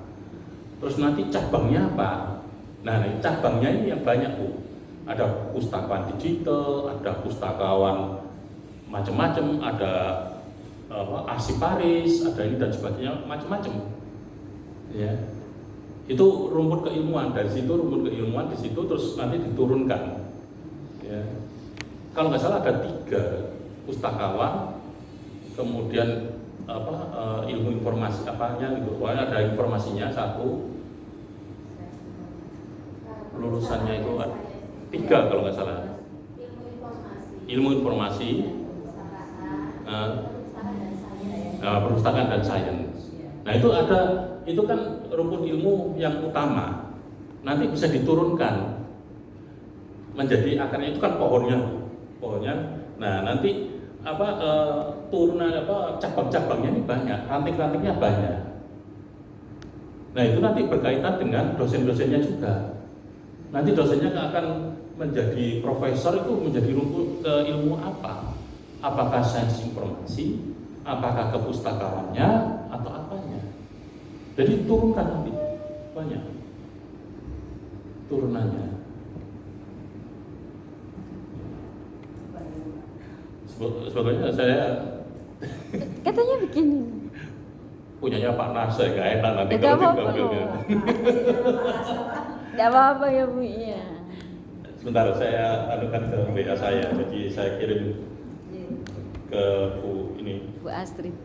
Terus nanti cabangnya apa? Nah, cabangnya ini yang banyak, Bu. Ada pustakawan digital, ada pustakawan macam-macam, ada arsiparis, ada ini dan sebagainya, macam-macam. Ya, itu rumput keilmuan. Dari situ rumput keilmuan, di situ terus nanti diturunkan. Ya, kalau nggak salah ada 3 pustakawan, kemudian ilmu informasi apanya gitu. Pokoknya ada informasinya 1, lulusannya itu 3 kalau nggak salah. Ilmu informasi, perpustakaan dan sains. Nah itu kan rumpun ilmu yang utama. Nanti bisa diturunkan menjadi akarnya, itu kan pohonnya. Nah nanti turunan cabang-cabangnya ini banyak, ranting-rantingnya banyak. Nah itu nanti berkaitan dengan dosen-dosennya juga. Nanti dosennya akan menjadi profesor, itu menjadi rumput ilmu apa? Apakah sains informasi, apakah kepustakawannya, atau apanya? Jadi turunkan nanti banyak turunannya. Sebetulnya saya katanya begini. punyanya Pak Nasir, gak enak nanti Gak kalau apa-apa. diambil. Gak apa-apa ya Bu, iya. Sebentar, saya anukan ke WA saya, jadi saya kirim ke Bu ini. Bu Astrid.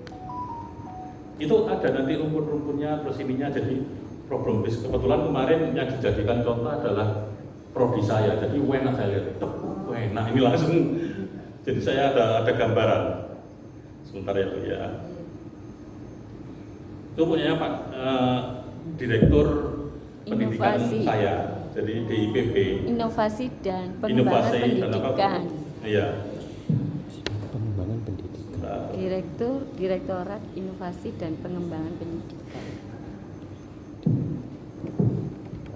Itu ada nanti rumput-rumputnya, terus ininya jadi problem bis. Kebetulan kemarin yang dijadikan contoh adalah prodi saya, jadi enak saya lihat, enak ini langsung. Jadi saya ada gambaran. Sebentar ya Bu ya. Itu punya Pak Direktur Pendidikan Inovasi. saya, jadi DIPP. Inovasi dan pengembangan pendidikan. Iya. Pengembangan pendidikan. Direktorat Inovasi dan Pengembangan Pendidikan.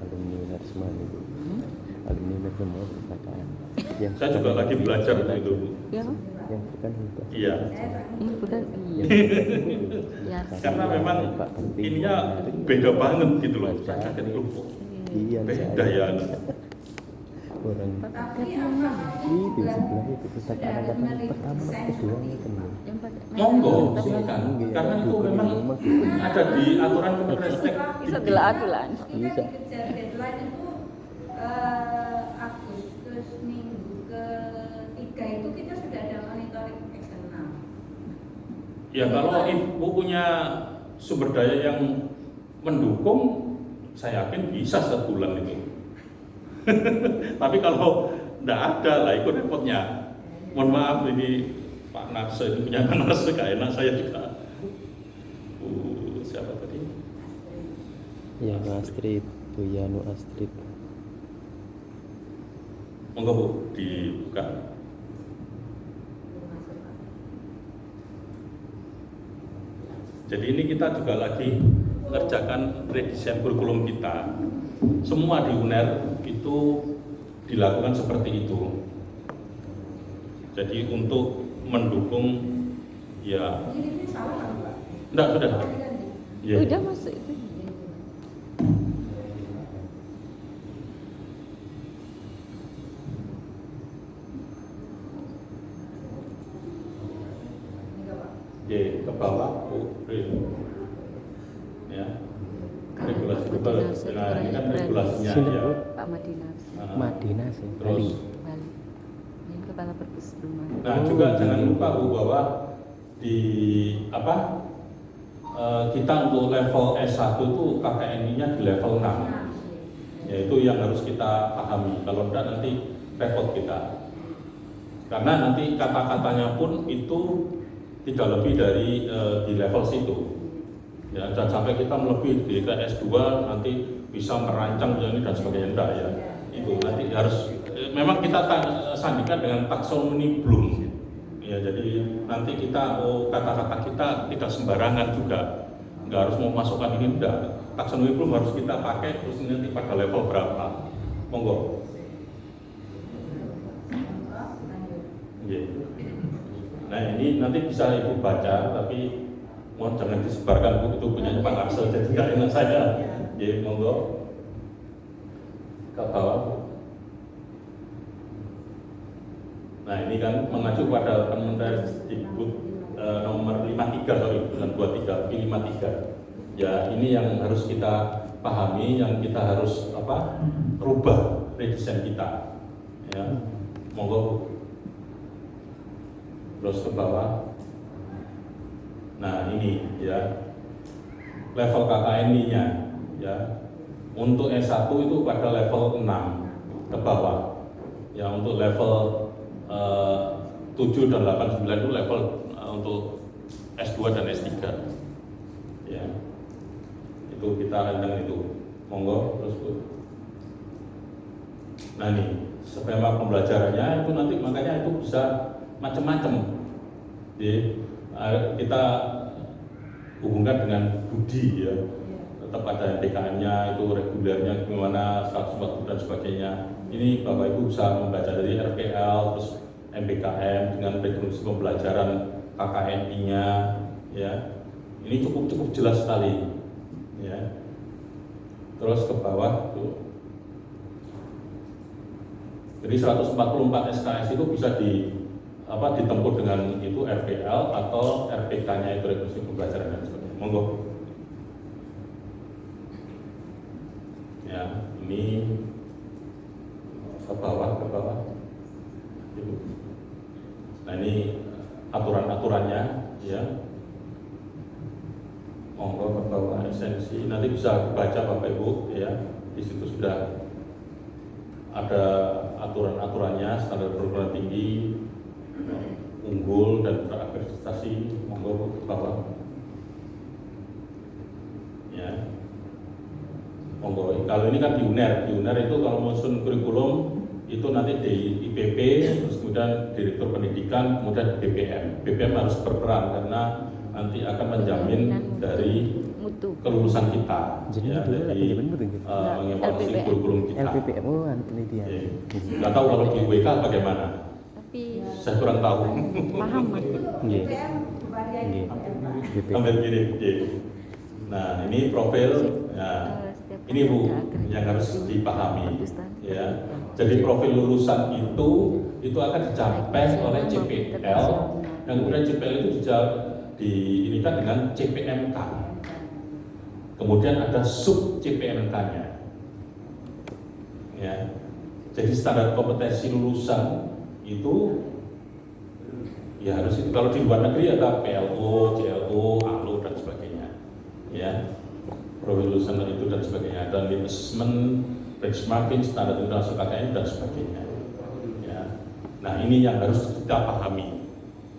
Alumni Narsman itu. Alumni semua perpustakaan. Saya juga lagi belajar itu. Ya, Yang bukan itu. Iya. ini bukan iya. Ya, Karena memang ininya beda banget gitu loh. Saya kaget loh. Iya, Beda ya. Orang ini di sebelah itu perpustakaan angkatan pertama kedua itu. yang pakai Monggo, silakan. Karena itu memang ada di aturan Kemenristek. bisa delok aku lah. Bisa. Dikejar deadline itu Agustus minggu ke-3 itu kita sudah ada monitoring eksternal. Ya kalau Ibu punya sumber daya yang mendukung, saya yakin bisa sebulan itu. Tapi kalau tidak ada, lah itu repotnya. Mohon maaf ini Pak Narso ini punya Pak Narso, gak enak saya juga. Siapa tadi? Ya Astrid, Bu Yanu Astrid. Monggo Bu, dibuka. Jadi ini kita juga lagi mengerjakan redesign kurikulum kita. Semua di UNER itu dilakukan seperti itu. Jadi untuk mendukung ya. Ini salah kan Pak? Enggak, sudah. Iya. Udah masuk itu. Y ke bawah ya regulasi nah ini kan regulasinya Sini, ya. Bu. Pak Madinah. Madinah sih. Terus Bali. Bali. Ini kepala perpus rumah. nah juga jangan lupa Bu bahwa di kita untuk level S1 itu KKNI-nya di level 6, yaitu yang harus kita pahami. Kalau tidak nanti repot kita, karena nanti kata-katanya pun itu tidak lebih dari di level situ. Ya, dan sampai kita melebihi di S2 nanti bisa merancang ini dan sebagainya, enggak ya. Itu nanti harus memang kita sandingkan dengan taksonomi Bloom. Ya, jadi nanti kita kata-kata kita tidak sembarangan juga, nggak harus memasukkan ini, enggak. Taksonomi Bloom harus kita pakai terus nanti pada level berapa, monggo. Nah ini nanti bisa ibu baca, tapi mohon jangan disebarkan, Bu, itu punya Pak Arsel, jadi nggak enak saya. Monggo ke bawah. Nah ini kan mengacu pada Permendikbud nomor 53, bukan 23, tapi 53. Ya ini yang harus kita pahami, yang kita harus rubah redesign kita. Ya, monggo. Terus ke bawah. Nah ini ya level KKNI-nya ya. Untuk S1 itu pada level 6 ke bawah. Ya untuk level 7 dan 8, 9 itu level untuk S2 dan S3. Ya. Itu kita rentang itu. Monggo terus Bu. Nah ini skema pembelajarannya itu nanti makanya itu bisa macam-macam. Jadi kita hubungkan dengan budi ya. Tetap ada DKM-nya, itu regulernya gimana, 140 dan sebagainya. Ini Bapak Ibu bisa membaca dari RPL, terus MBKM dengan rekonstruksi pembelajaran KKNI-nya, ya. Ini cukup jelas sekali, ya. Terus ke bawah tuh. Jadi 144 SKS itu bisa ditempuh dengan itu RPL atau RPK-nya itu rekonstruksi pembelajaran dan sebagainya. Monggo. Ya, ini ke bawah. Nah ini aturan-aturannya, ya. Monggo ke bawah esensi. Nanti bisa dibaca Bapak Ibu, ya. Di situ sudah ada aturan-aturannya, standar perguruan tinggi, unggul dan terakreditasi. Monggo ke bawah. Ya. Monggo. Kalau ini kan di UNER itu kalau menyusun kurikulum itu nanti di IPP, terus kemudian Direktur Pendidikan, kemudian BPM. BPM harus berperan karena nanti akan menjamin dari kelulusan kita. Jadi ya, dari mengevaluasi kurikulum kita. LPPM penelitian. Nggak tahu kalau di WK bagaimana. Tapi Saya kurang tahu. paham aku. Iya. Hampir mirip. Nah ini profil. Ya. Ini Bu yang harus dipahami, ya. Jadi profil lulusan itu akan dicapai oleh CPL, dan kemudian CPL itu diinikan dengan CPMK. Kemudian ada sub CPMK-nya, ya. Jadi standar kompetensi lulusan itu ya harus itu. Kalau di luar negeri ada PLO, CLO, ALO dan sebagainya, ya. Profil lulusan itu dan sebagainya, dan lead assessment, benchmarking, standar internasional KKN dan sebagainya. Ya. Nah ini yang harus kita pahami.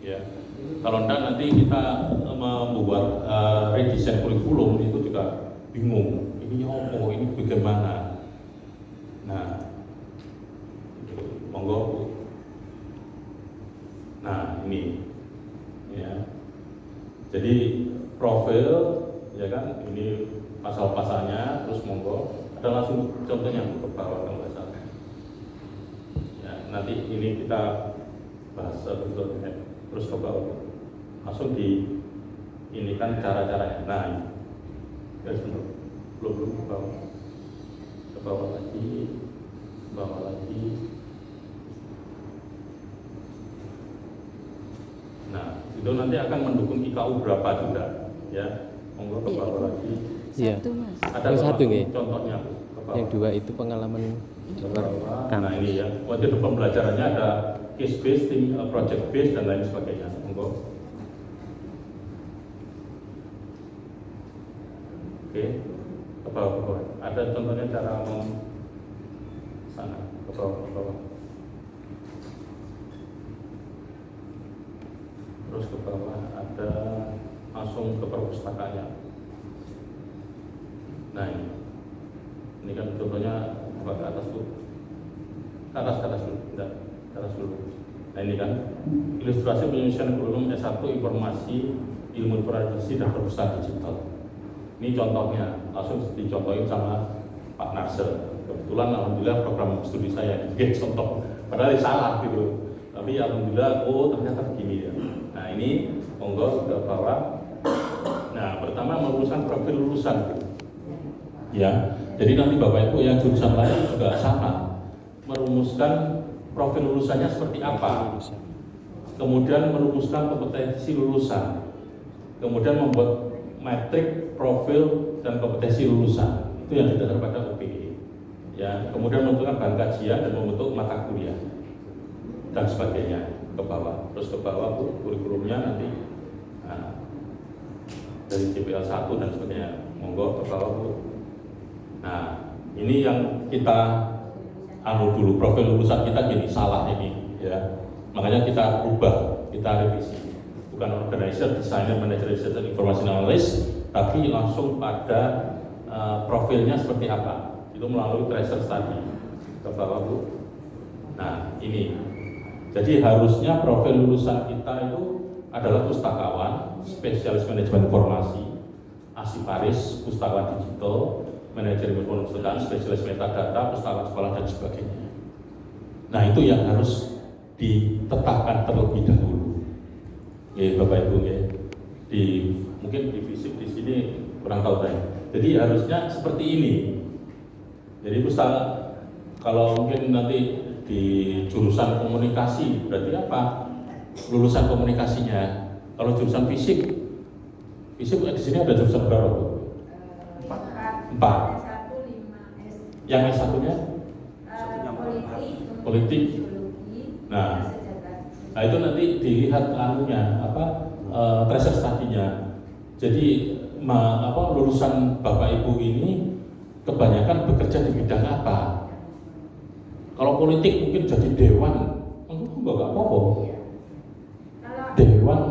Ya. Kalau enggak nanti kita membuat redesign kurikulum itu juga bingung. Ini apa? Ini bagaimana? Nah, monggo. Nah ini, ya. Jadi profil, ya kan? Ini pasal-pasalnya, terus monggo ada langsung contohnya ke bawah kalau nggak salah. Ya, nanti ini kita bahas berikutnya, terus ke bawah langsung di ini kan cara-caranya. Nah ini guys, belum ke bawah lagi, Nah itu nanti akan mendukung IKU berapa juga, ya. Monggo ke bawah lagi. Iya. Ada satu nggih. Contohnya. Yang dua itu pengalaman Nah ini ya, waktu itu pembelajarannya ada case based, project based dan lain sebagainya. Monggo. Oke, ke bawah. Ada contohnya cara sana ke bawah. Terus ke bawah ada langsung ke perpustakaannya. Nah ini kan contohnya ke atas tuh. ke atas dulu, enggak, ke atas dulu. Nah ini kan ilustrasi penyusunan kurikulum S1 informasi ilmu informasi dan perpustakaan digital. Ini contohnya, langsung dicontohin sama Pak Narsel. Kebetulan alhamdulillah program studi saya ini contoh, padahal salah gitu. Tapi alhamdulillah, oh ternyata begini ya. Nah ini monggo ke bawah. Nah pertama merumuskan profil lulusan. Ya, jadi nanti Bapak Ibu yang jurusan lain juga sama, merumuskan profil lulusannya seperti apa. Kemudian merumuskan kompetensi lulusan. Kemudian membuat metrik, profil, dan kompetensi lulusan. Itu yang didasar pada UPI. Ya, kemudian menentukan bahan kajian dan membentuk mata kuliah dan sebagainya ke bawah. Terus ke bawah Bu, kurikulumnya nanti dari JPL 1 dan sebagainya. Monggo ke bawah Bu. Nah, ini yang kita dulu profil lulusan kita gini, salah ini ya. Makanya kita ubah, kita revisi. Bukan organizer, designer, manager, researcher, information analyst, tapi langsung pada profilnya seperti apa. Itu melalui tracer study. Ke bawah Bu. Nah, ini. Jadi harusnya profil lulusan kita itu adalah pustakawan, spesialis manajemen informasi, arsiparis, pustakawan digital, manajer perpustakaan, spesialis metadata, pustakawan sekolah dan sebagainya. Nah, itu yang harus ditetapkan terlebih dahulu. Ya, Bapak Ibu ya. Mungkin di fisik di sini kurang tahu saya. Jadi harusnya seperti ini. Jadi pustaka kalau mungkin nanti di jurusan komunikasi berarti apa? Lulusan komunikasinya. Kalau jurusan fisik di sini ada jurusan berapa Bu? 4. Yang S1-nya? Politik. Nah itu nanti dilihat anunya tracer study-nya. Jadi lulusan Bapak Ibu ini kebanyakan bekerja di bidang apa? Kalau politik mungkin jadi dewan, enggak apa-apa. Dewan.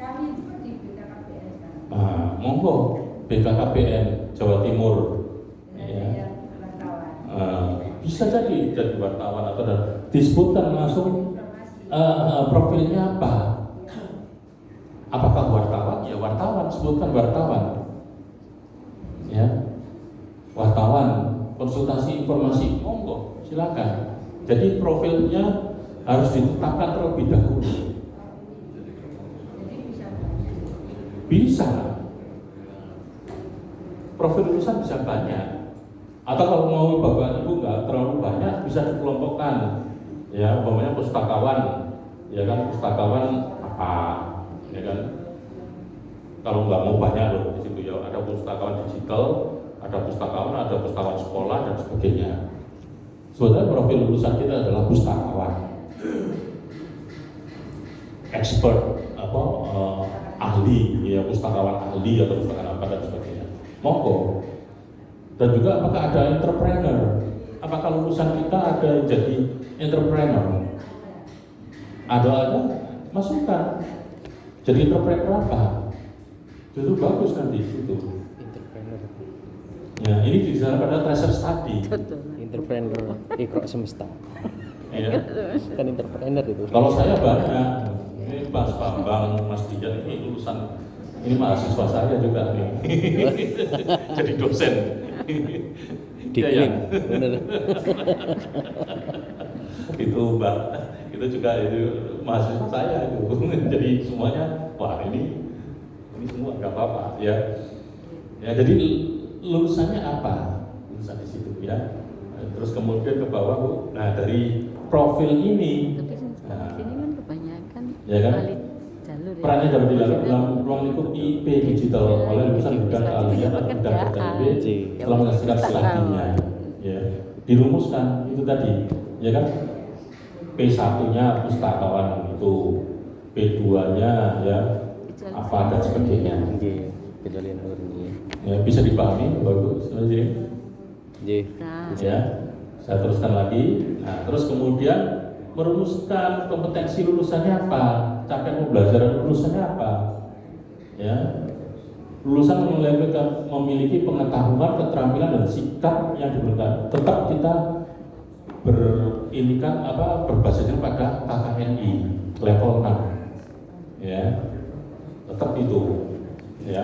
Kami itu di BKKBN. Nah, monggo BKKBN Jawa Timur. Ya. Bisa jadi wartawan atau disebutkan langsung profilnya apa? Apakah wartawan? Ya wartawan, sebutkan wartawan. Ya, wartawan, konsultasi informasi, monggo, silakan. Jadi profilnya harus ditetapkan terlebih dahulu. Bisa. Profil lulusan bisa banyak. Atau kalau mau Bapak Ibu nggak terlalu banyak, bisa dikelompokkan. Ya, umpamanya pustakawan, ya kan pustakawan apa, ya kan. Kalau nggak mau banyak loh di situ ya, ada pustakawan digital, ada pustakawan sekolah dan sebagainya. Sebenarnya profil lulusan kita adalah pustakawan, expert, ahli, ya pustakawan ahli atau pustakawan apa dan sebagainya. Monggo. Dan juga apakah ada entrepreneur? Apakah lulusan kita ada yang jadi entrepreneur? Ada masukkan. Jadi entrepreneur apa? Itu bagus nanti itu. Entrepreneur. Ya, ini di sana pada tracer study. Entrepreneur Iqra semesta. Ya. Kan entrepreneur itu. Kalau saya banyak, ini Mas Bambang, Mas Dian ini lulusan, ini mahasiswa saya juga nih. Jadi dosen. Diklim, bener. Itu Mbak, itu juga itu mahasiswa saya itu. Jadi semuanya, wah ini semua nggak apa-apa ya. Ya jadi lulusannya apa? Lulusan di situ ya. Terus kemudian ke bawah Bu. Nah dari profil ini, Tapi nah, sini kan kebanyakan ya kan? balik jalur ya. Perannya dapat dilakukan dalam ruang lingkup IP digital oleh lulusan bidang keahlian atau bidang kerjaan IP setelah menghasilkan stadinya, ya dirumuskan itu tadi, ya kan? P1-nya pustakawan itu, P2-nya ya apa dan sebagainya. Nggih, kedalian ini. Ya, bisa dipahami bagus sini. Nggih. Ya, saya teruskan lagi. Nah, terus kemudian merumuskan kompetensi lulusannya apa, capaian pembelajaran lulusannya apa, ya. Lulusan memiliki pengetahuan, keterampilan dan sikap yang diberikan. Tetap kita berbasisnya pada KKNI level 6, ya, tetap itu, ya.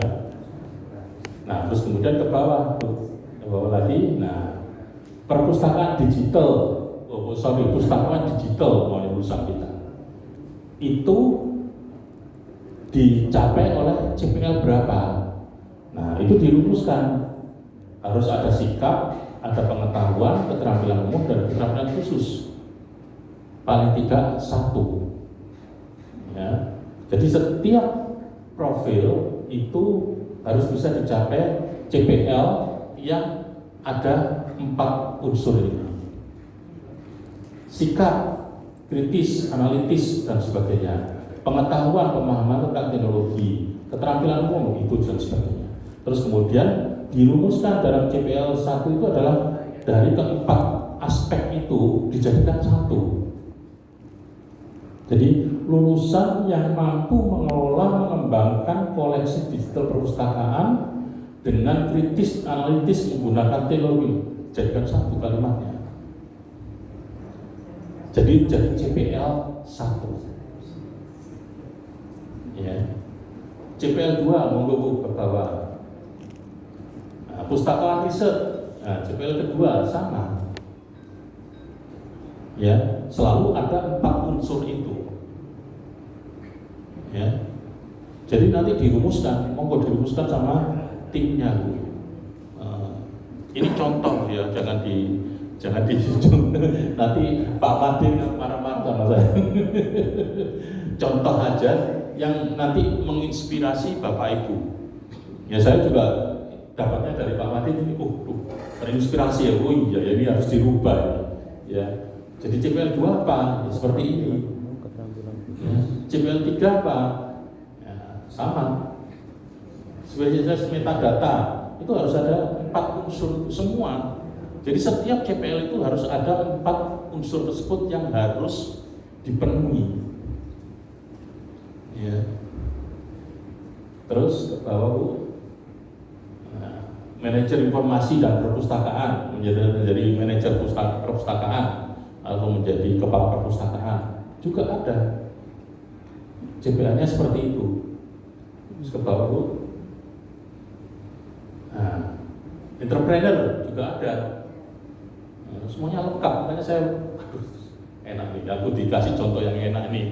Nah, terus kemudian ke bawah lagi. Nah, perpustakaan digital, pustakaan digital mau urusan kita itu dicapai oleh CPL berapa? Nah, itu dirumuskan, harus ada sikap, ada pengetahuan, keterampilan umum, dan keterampilan khusus. Paling tidak 1. Ya. Jadi setiap profil itu harus bisa dicapai CPL yang ada 4 unsur ini. Sikap, kritis, analitis, dan sebagainya. Pengetahuan, pemahaman tentang teknologi, keterampilan umum, itu dan sebagainya. Terus kemudian dirumuskan dalam CPL 1 itu adalah dari keempat aspek itu dijadikan 1. Jadi lulusan yang mampu mengelola, mengembangkan koleksi digital perpustakaan dengan kritis, analitis menggunakan teknologi, jadikan 1 kalimatnya. Jadi CPL 1. Ya. CPL 2 monggo ke bawah. Nah, pustakawan riset. Nah, CPL kedua sama. Ya, selalu ada 4 unsur itu. Ya. Jadi nanti dirumuskan, monggo dirumuskan sama timnya. Ini contoh ya, jangan di nanti Pak Madin marah-marah sama saya. Contoh aja yang nanti menginspirasi Bapak Ibu. Ya, saya juga dapatnya dari Pak Madin ini, terinspirasi ya, iya ya, ini harus dirubah ya. Jadi CPL 2 apa? Ya, seperti ini. Ya. CPL 3 apa? Ya, sama. Spesies metadata itu harus ada 4 unsur semua. Jadi setiap CPL itu harus ada 4 unsur tersebut yang harus dipenuhi. Ya. Terus ke bawah Bu. Nah, manajer informasi dan perpustakaan menjadi manajer perpustakaan atau menjadi kepala perpustakaan juga ada. CPL-nya seperti itu. Terus ke bawah Bu. Nah, entrepreneur juga ada. Nah, semuanya lengkap, makanya saya enak nih, aku dikasih contoh yang enak nih.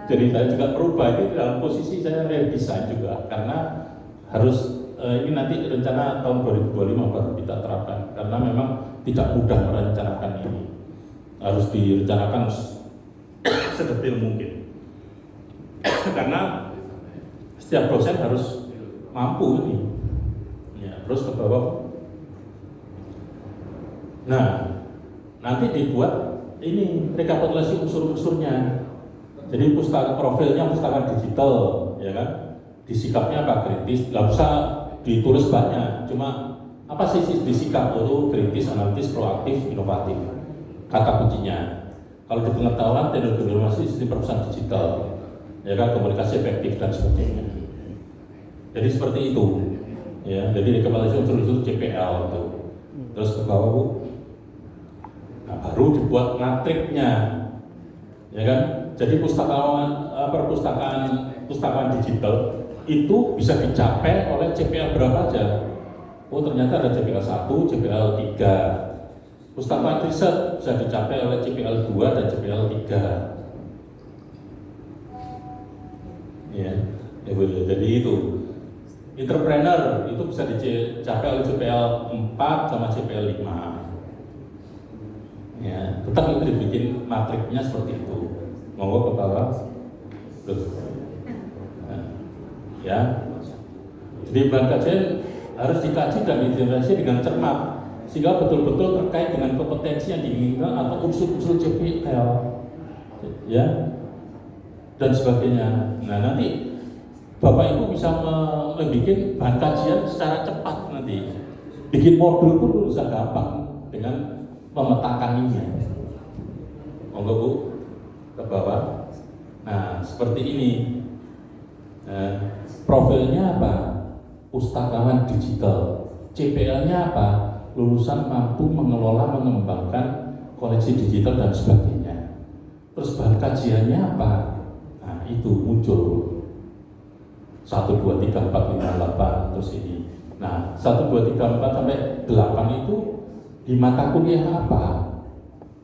Jadi saya juga merubah ini dalam posisi saya redesign juga, karena harus ini nanti rencana tahun 2025 baru kita terapkan, karena memang tidak mudah merencanakan ini, harus direncanakan sedetail mungkin, karena setiap dosen harus mampu ini. Ya, terus ke bawah. Nah, nanti dibuat ini rekapitulasi unsur-unsurnya. Jadi profilnya pustaka digital, ya kan? Disikapnya apa? Kritis. Nggak usah ditulis banyak. Cuma apa sih disikap itu? Kritis, analitis, proaktif, inovatif. Kata kuncinya. Kalau di pengetahuan, teknologi informasi, sistem perpustakaan digital, ya kan? Komunikasi efektif dan sebagainya. Jadi seperti itu. Ya, jadi rekapitulasi unsur-unsur CPL itu. Terus ke bawah Bu. Nah, baru dibuat matriknya, ya kan? Jadi perpustakaan digital itu bisa dicapai oleh CPL berapa aja? Oh, ternyata ada CPL 1, CPL 3. Pustakaan riset bisa dicapai oleh CPL 2 dan CPL 3. Ya, jadi itu. Entrepreneur itu bisa dicapai oleh CPL 4 sama CPL 5. Ya, tetap itu dibikin matriknya seperti itu. Monggo ke bawah. Terus. Nah, ya. Jadi bahan kajian harus dikaji dan diintegrasi dengan cermat sehingga betul-betul terkait dengan kompetensi yang diinginkan atau unsur-unsur CPL. Ya. Dan sebagainya. Nah, nanti Bapak Ibu bisa membuat bahan kajian secara cepat nanti. Bikin modul pun bisa gampang dengan memetakan ini. Monggo Bu ke bawah. Nah, seperti ini. Profilnya apa? Pustakawan digital. CPL-nya apa? lulusan mampu mengelola, mengembangkan koleksi digital dan sebagainya. Terus bahan kajiannya apa? Nah, itu muncul 1, 2, 3, 4, 5, 8 terus ini. Nah, 1, 2, 3, 4 sampai 8 itu di mata kuliah apa?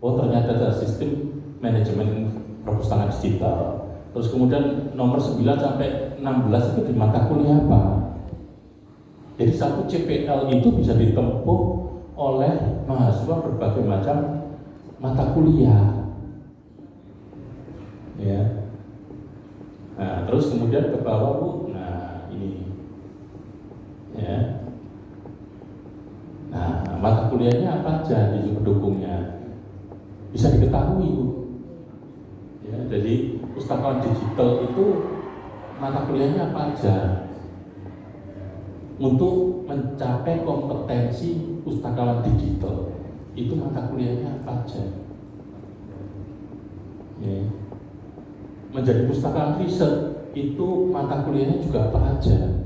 Oh, ternyata ada sistem manajemen perpustakaan digital. Terus kemudian nomor 9 sampai 16 itu di mata kuliah apa? Jadi satu CPL itu bisa ditempuh oleh mahasiswa berbagai macam mata kuliah. Ya. Nah, terus kemudian ke bawah Bu. Nah, ini. Ya. Nah, mata kuliahnya apa aja di pendukungnya? Bisa diketahui Bu. Ya, jadi pustakawan digital itu mata kuliahnya apa aja? Untuk mencapai kompetensi pustakawan digital itu mata kuliahnya apa aja? Ya. Menjadi pustakawan riset itu mata kuliahnya juga apa aja?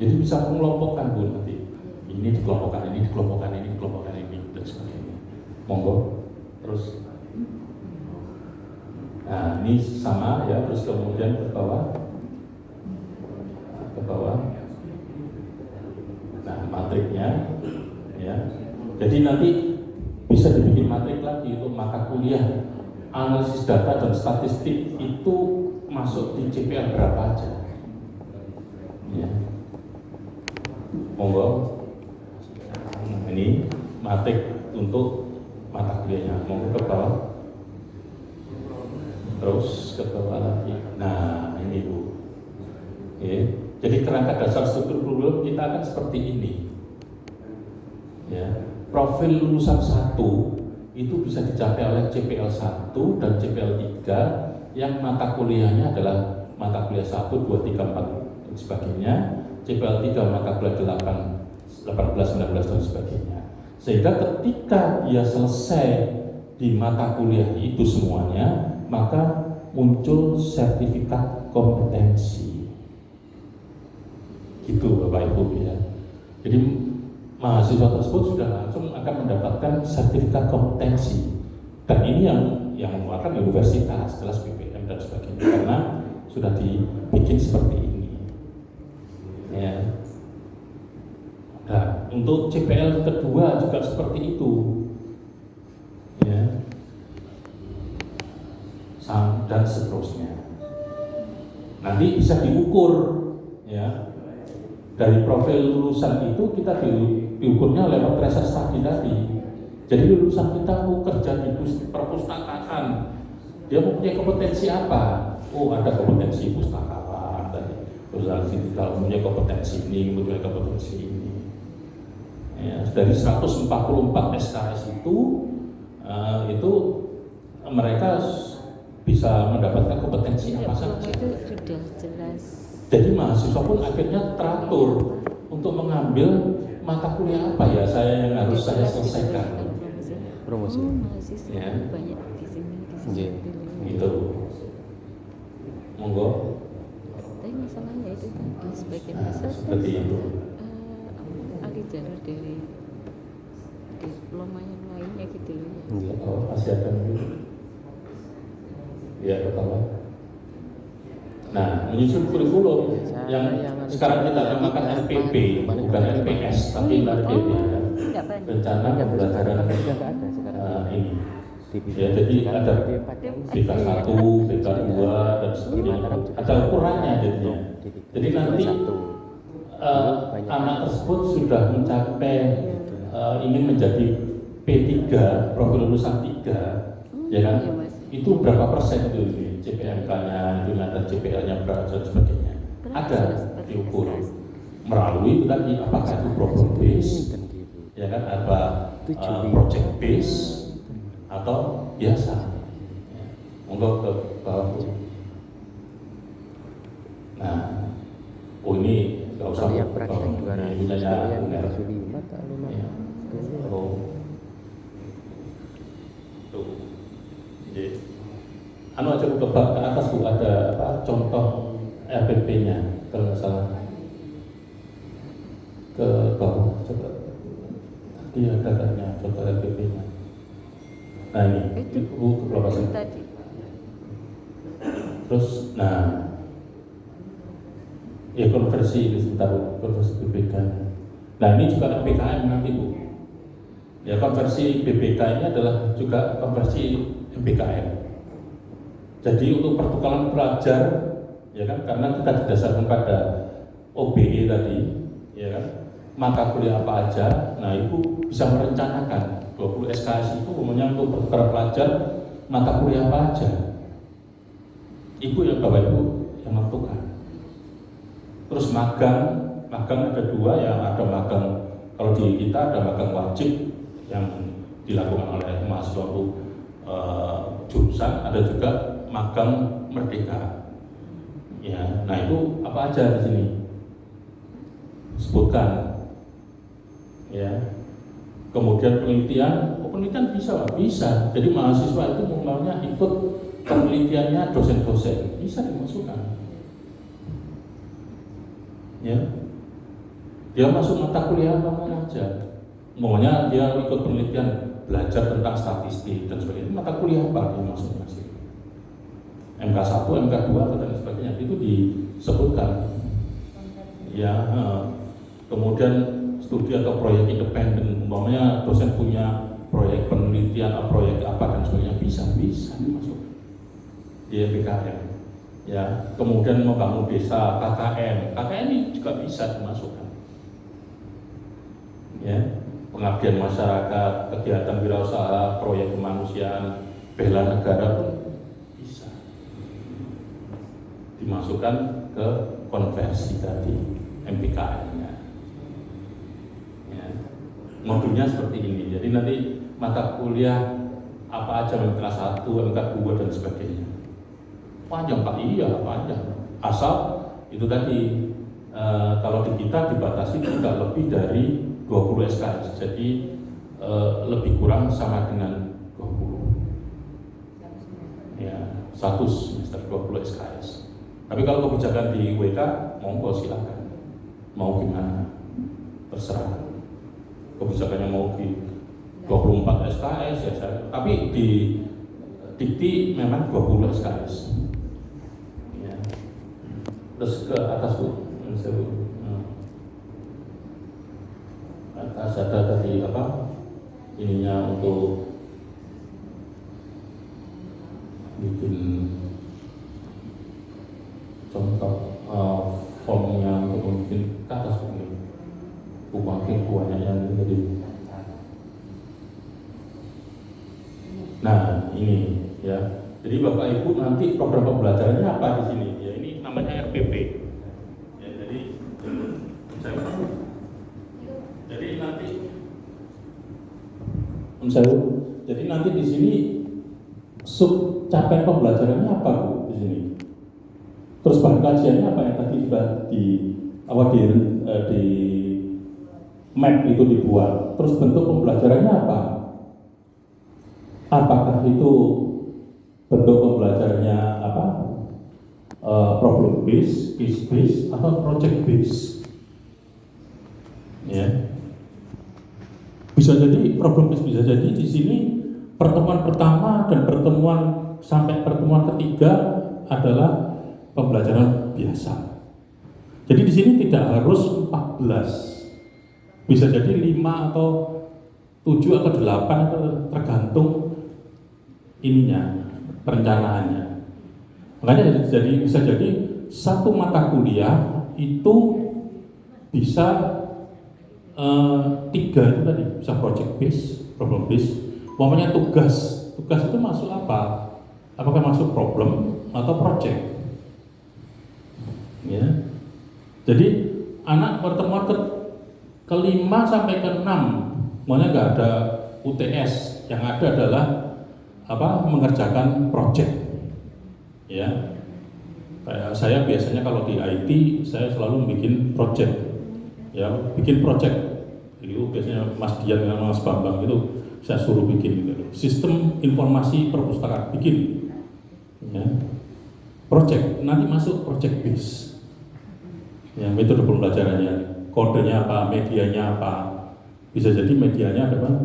Jadi bisa mengelompokkan Bu nanti. Ini dikelompokkan ini, dikelompokkan ini, dikelompokkan ini dan sebagainya. Monggo. Terus. Nah, ini sama ya, terus kemudian ke bawah. Ke bawah. Nah, matriknya ya. Jadi nanti bisa dibikin matrik lagi untuk mata kuliah. Analisis data dan statistik itu masuk di CPL berapa aja? Ya. Monggo. Ini matrik untuk mata kuliahnya. Monggo ke bawah. Terus ke bawah lagi. Nah, ini Bu. Ya. Jadi kerangka dasar struktur kurikulum kita akan seperti ini. Ya. Profil lulusan 1 itu bisa dicapai oleh CPL 1 dan CPL 3 yang mata kuliahnya adalah mata kuliah 1, 2, 3, 4 dan sebagainya. CPL 3 mata kuliah 8, 18, 19 dan sebagainya. Sehingga ketika dia selesai di mata kuliah itu semuanya, maka muncul sertifikat kompetensi. Gitu Bapak Ibu ya. Jadi mahasiswa tersebut sudah langsung akan mendapatkan sertifikat kompetensi. Dan ini yang mengeluarkan universitas, jelas BPM dan sebagainya, karena sudah dibikin seperti ini. Ya. Nah, untuk CPL kedua juga seperti itu. Ya. Dan seterusnya. Nanti bisa diukur ya. Dari profil lulusan itu kita diukurnya lewat tracer study tadi. Jadi lulusan kita mau kerja di perpustakaan, dia mempunyai kompetensi apa? Oh, ada kompetensi pustakawan tadi. Terus digital punya kompetensi ini, mempunyai kompetensi ini. Ya, dari 144 SKS itu mereka bisa mendapatkan kompetensi apa saja. Itu sudah jelas. Jadi mahasiswa pun akhirnya teratur untuk mengambil mata kuliah apa ya yang harus saya selesaikan. Promosi. Mahasiswa Ya. banyak di sini. Iya. Gitu. Monggo. Tapi masalahnya itu tadi sebagian Nah, besar seperti itu. ahli jalur dari diploma yang lainnya gitu loh. Iya. Oh, masih ada lagi. Ya, ketawa. Nah, menyusun kurikulum yang sekarang kita namakan RPP, bukan RPS, tapi RPP ya. Enggak banyak. Rencana pembelajaran Sudah nggak ada sekarang. ini. Di Ya, jadi ada di BK1, BK2 dan sebagainya. Ada ukurannya jadinya. Jadi nanti anak tersebut sudah mencapai ingin menjadi P3, profil lulusan 3, ya kan? Iya, Mas. Itu berapa persen itu CPMK-nya, itu ada CPL-nya berapa dan sebagainya. Ada diukur melalui itu tadi apakah itu problem base, ya kan, apa project base atau biasa. Ya. Monggo ke bawah. Nah, oh ini nggak usah yang praktek 200 sekalian merah. 5 atau 5. Ya. Oh. Tuh. Jadi, anu aja ke atas Bu, ada contoh RPP-nya kalau nggak salah. Ke daftarnya, daftar LPP-nya. Nah ini, Itu. Ibu berapa sih? Tadi. Terus, nah, ya konversi ini sebentar, konversi BPK. Nah ini juga PKM nanti Bu. Ya konversi BPK ini adalah juga konversi MBKM. Jadi untuk pertukaran pelajar, ya kan, karena kita didasarkan pada OBE tadi, ya kan, mata kuliah apa aja. Nah Ibu bisa merencanakan 20 SKS itu umumnya untuk pertukaran pelajar mata kuliah apa aja. Ibu ya Bapak Ibu yang menentukan. Terus magang ada dua ya, ada magang kalau di kita ada magang wajib yang dilakukan oleh mahasiswa jurusan, ada juga magang merdeka. Ya, nah itu apa aja di sini? Sebutkan. Ya. Kemudian penelitian bisa. Jadi mahasiswa itu maunya ikut penelitiannya dosen-dosen, bisa dimasukkan. Ya. Dia masuk mata kuliah apa aja. Maunya dia ikut penelitian, belajar tentang statistik dan sebagainya. Mata kuliah apa dia masuknya sih? MK1, MK2 dan sebagainya itu disebutkan. Ya, kemudian studi atau proyek independen, umpamanya dosen punya proyek penelitian atau proyek apa dan sebagainya bisa dimasukkan di MBKM. Ya, kemudian membangun desa, KKN ini juga bisa dimasukkan. Ya, pengabdian masyarakat, kegiatan wirausaha, proyek kemanusiaan, bela negara pun bisa dimasukkan ke konversi tadi MBKM-nya. Ya. Modulnya seperti ini. Jadi nanti mata kuliah apa aja, MK1, MK2 dan sebagainya. Panjang Pak, iya panjang. Asal itu tadi kalau di kita dibatasi tidak lebih dari 20 SKS. Jadi lebih kurang sama dengan 20. Ya, 1 semester 20 SKS. Tapi kalau kebijakan di WK, monggo silakan. Mau gimana? Terserah. Kebijakannya mau di 24 SKS ya saya. Tapi di dikti memang 20 SKS. Ya. Terus ke atas Bu. Atas ada tadi apa? Ininya untuk bikin contoh formnya untuk membuat ke atas ini. Makin banyak yang jadi. Nah ini ya. Jadi Bapak Ibu nanti program pembelajarannya apa di sini? Ya ini namanya RPP. Ya, jadi nanti di sini sub capaian pembelajarannya apa Bu di sini? Terus bahan kajiannya apa yang tadi sudah di map itu dibuat. Terus bentuk pembelajarannya apa? Apakah itu bentuk pembelajarannya apa? Problem based, case based, atau project based? Ya. Bisa jadi problem based, bisa jadi di sini pertemuan pertama dan pertemuan sampai pertemuan ketiga adalah pembelajaran biasa. Jadi di sini tidak harus 14. Bisa jadi 5 atau 7 atau 8 atau tergantung ininya, perencanaannya. Makanya bisa jadi satu mata kuliah itu bisa 3 itu tadi, bisa project based, problem based. Umpamanya tugas itu masuk apa? Apakah masuk problem atau project? Ya. Jadi anak pertemuan ke-5 sampai ke-6, makanya nggak ada UTS, yang ada adalah mengerjakan project. Ya, kayak saya biasanya kalau di IT saya selalu bikin project. Ya, bikin project. Itu biasanya Mas Dian dengan Mas Bambang itu saya suruh bikin gitu. Sistem informasi perpustakaan bikin. Ya. Project, nanti masuk project base. Ya, metode pembelajarannya, kodenya apa, medianya apa. Bisa jadi medianya adalah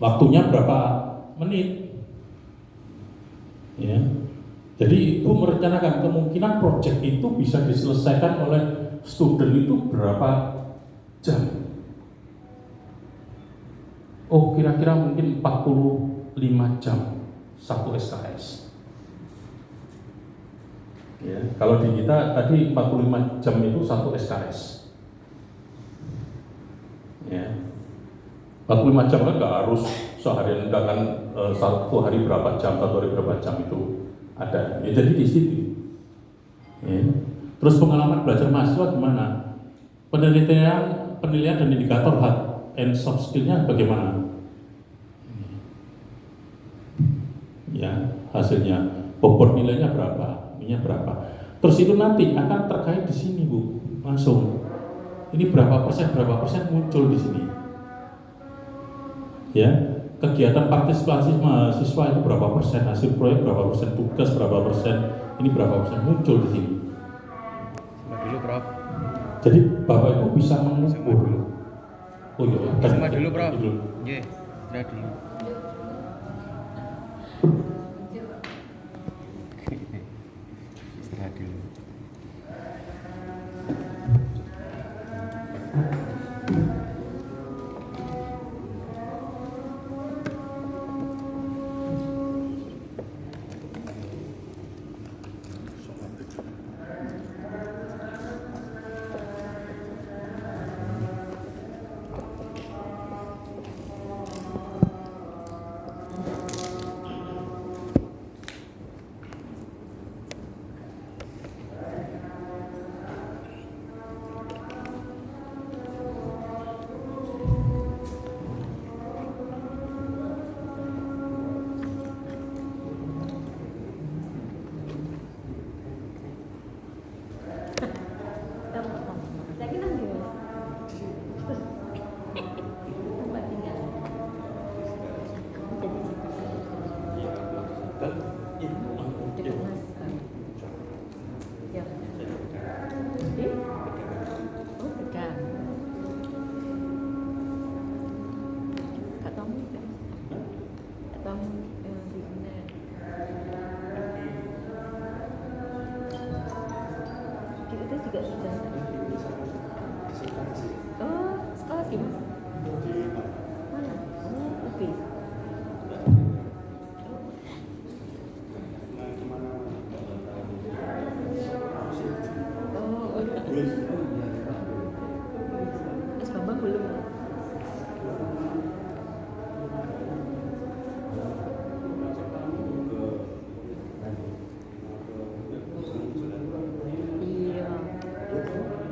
waktunya berapa menit. Ya. Jadi ibu merencanakan kemungkinan proyek itu bisa diselesaikan oleh student itu berapa jam. Oh, kira-kira mungkin 45 jam satu SKS. Ya, kalau di kita tadi 45 jam itu satu SKS. Ya. 45 jam kan nggak harus seharian, nggak kan satu hari berapa jam, satu hari berapa jam itu ada. Ya, jadi di situ. Ya. Terus pengalaman belajar mahasiswa gimana? Penilaian dan indikator hard and soft skill-nya bagaimana? Ya, hasilnya bobot nilainya berapa, ininya berapa. Terus itu nanti akan terkait di sini, Bu, langsung. Ini berapa persen muncul di sini. Ya, kegiatan partisipasi mahasiswa itu berapa persen, hasil proyek berapa persen, tugas berapa persen, ini berapa persen muncul di sini. Sama dulu, Prof. Jadi Bapak Ibu bisa mengukur. Oh iya, Sama dulu, Prof. Nggih, udah dulu. Istirahat dulu.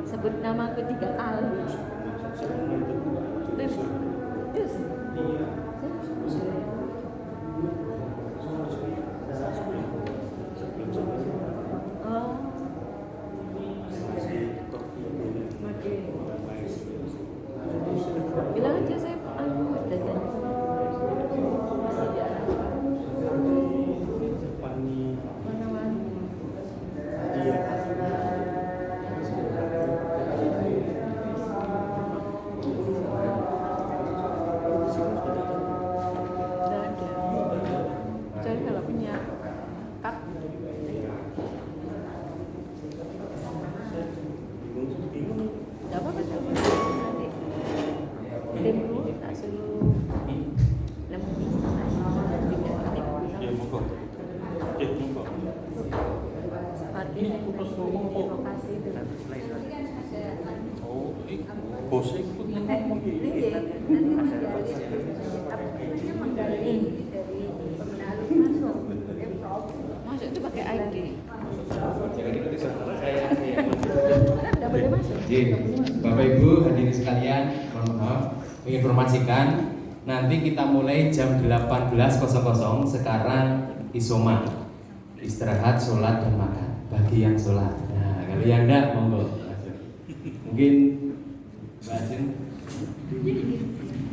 Sebut namaku 3 kali. Bilang aja saya jajan. Masuk itu pakai ID. Bapak Ibu hadirin sekalian, mohon maaf, menginformasikan nanti kita mulai jam 18.00. Sekarang isoman, istirahat, sholat dan makan. Bagi yang sholat, nah kalau yang enggak monggo. Mungkin Mbak Ajeng.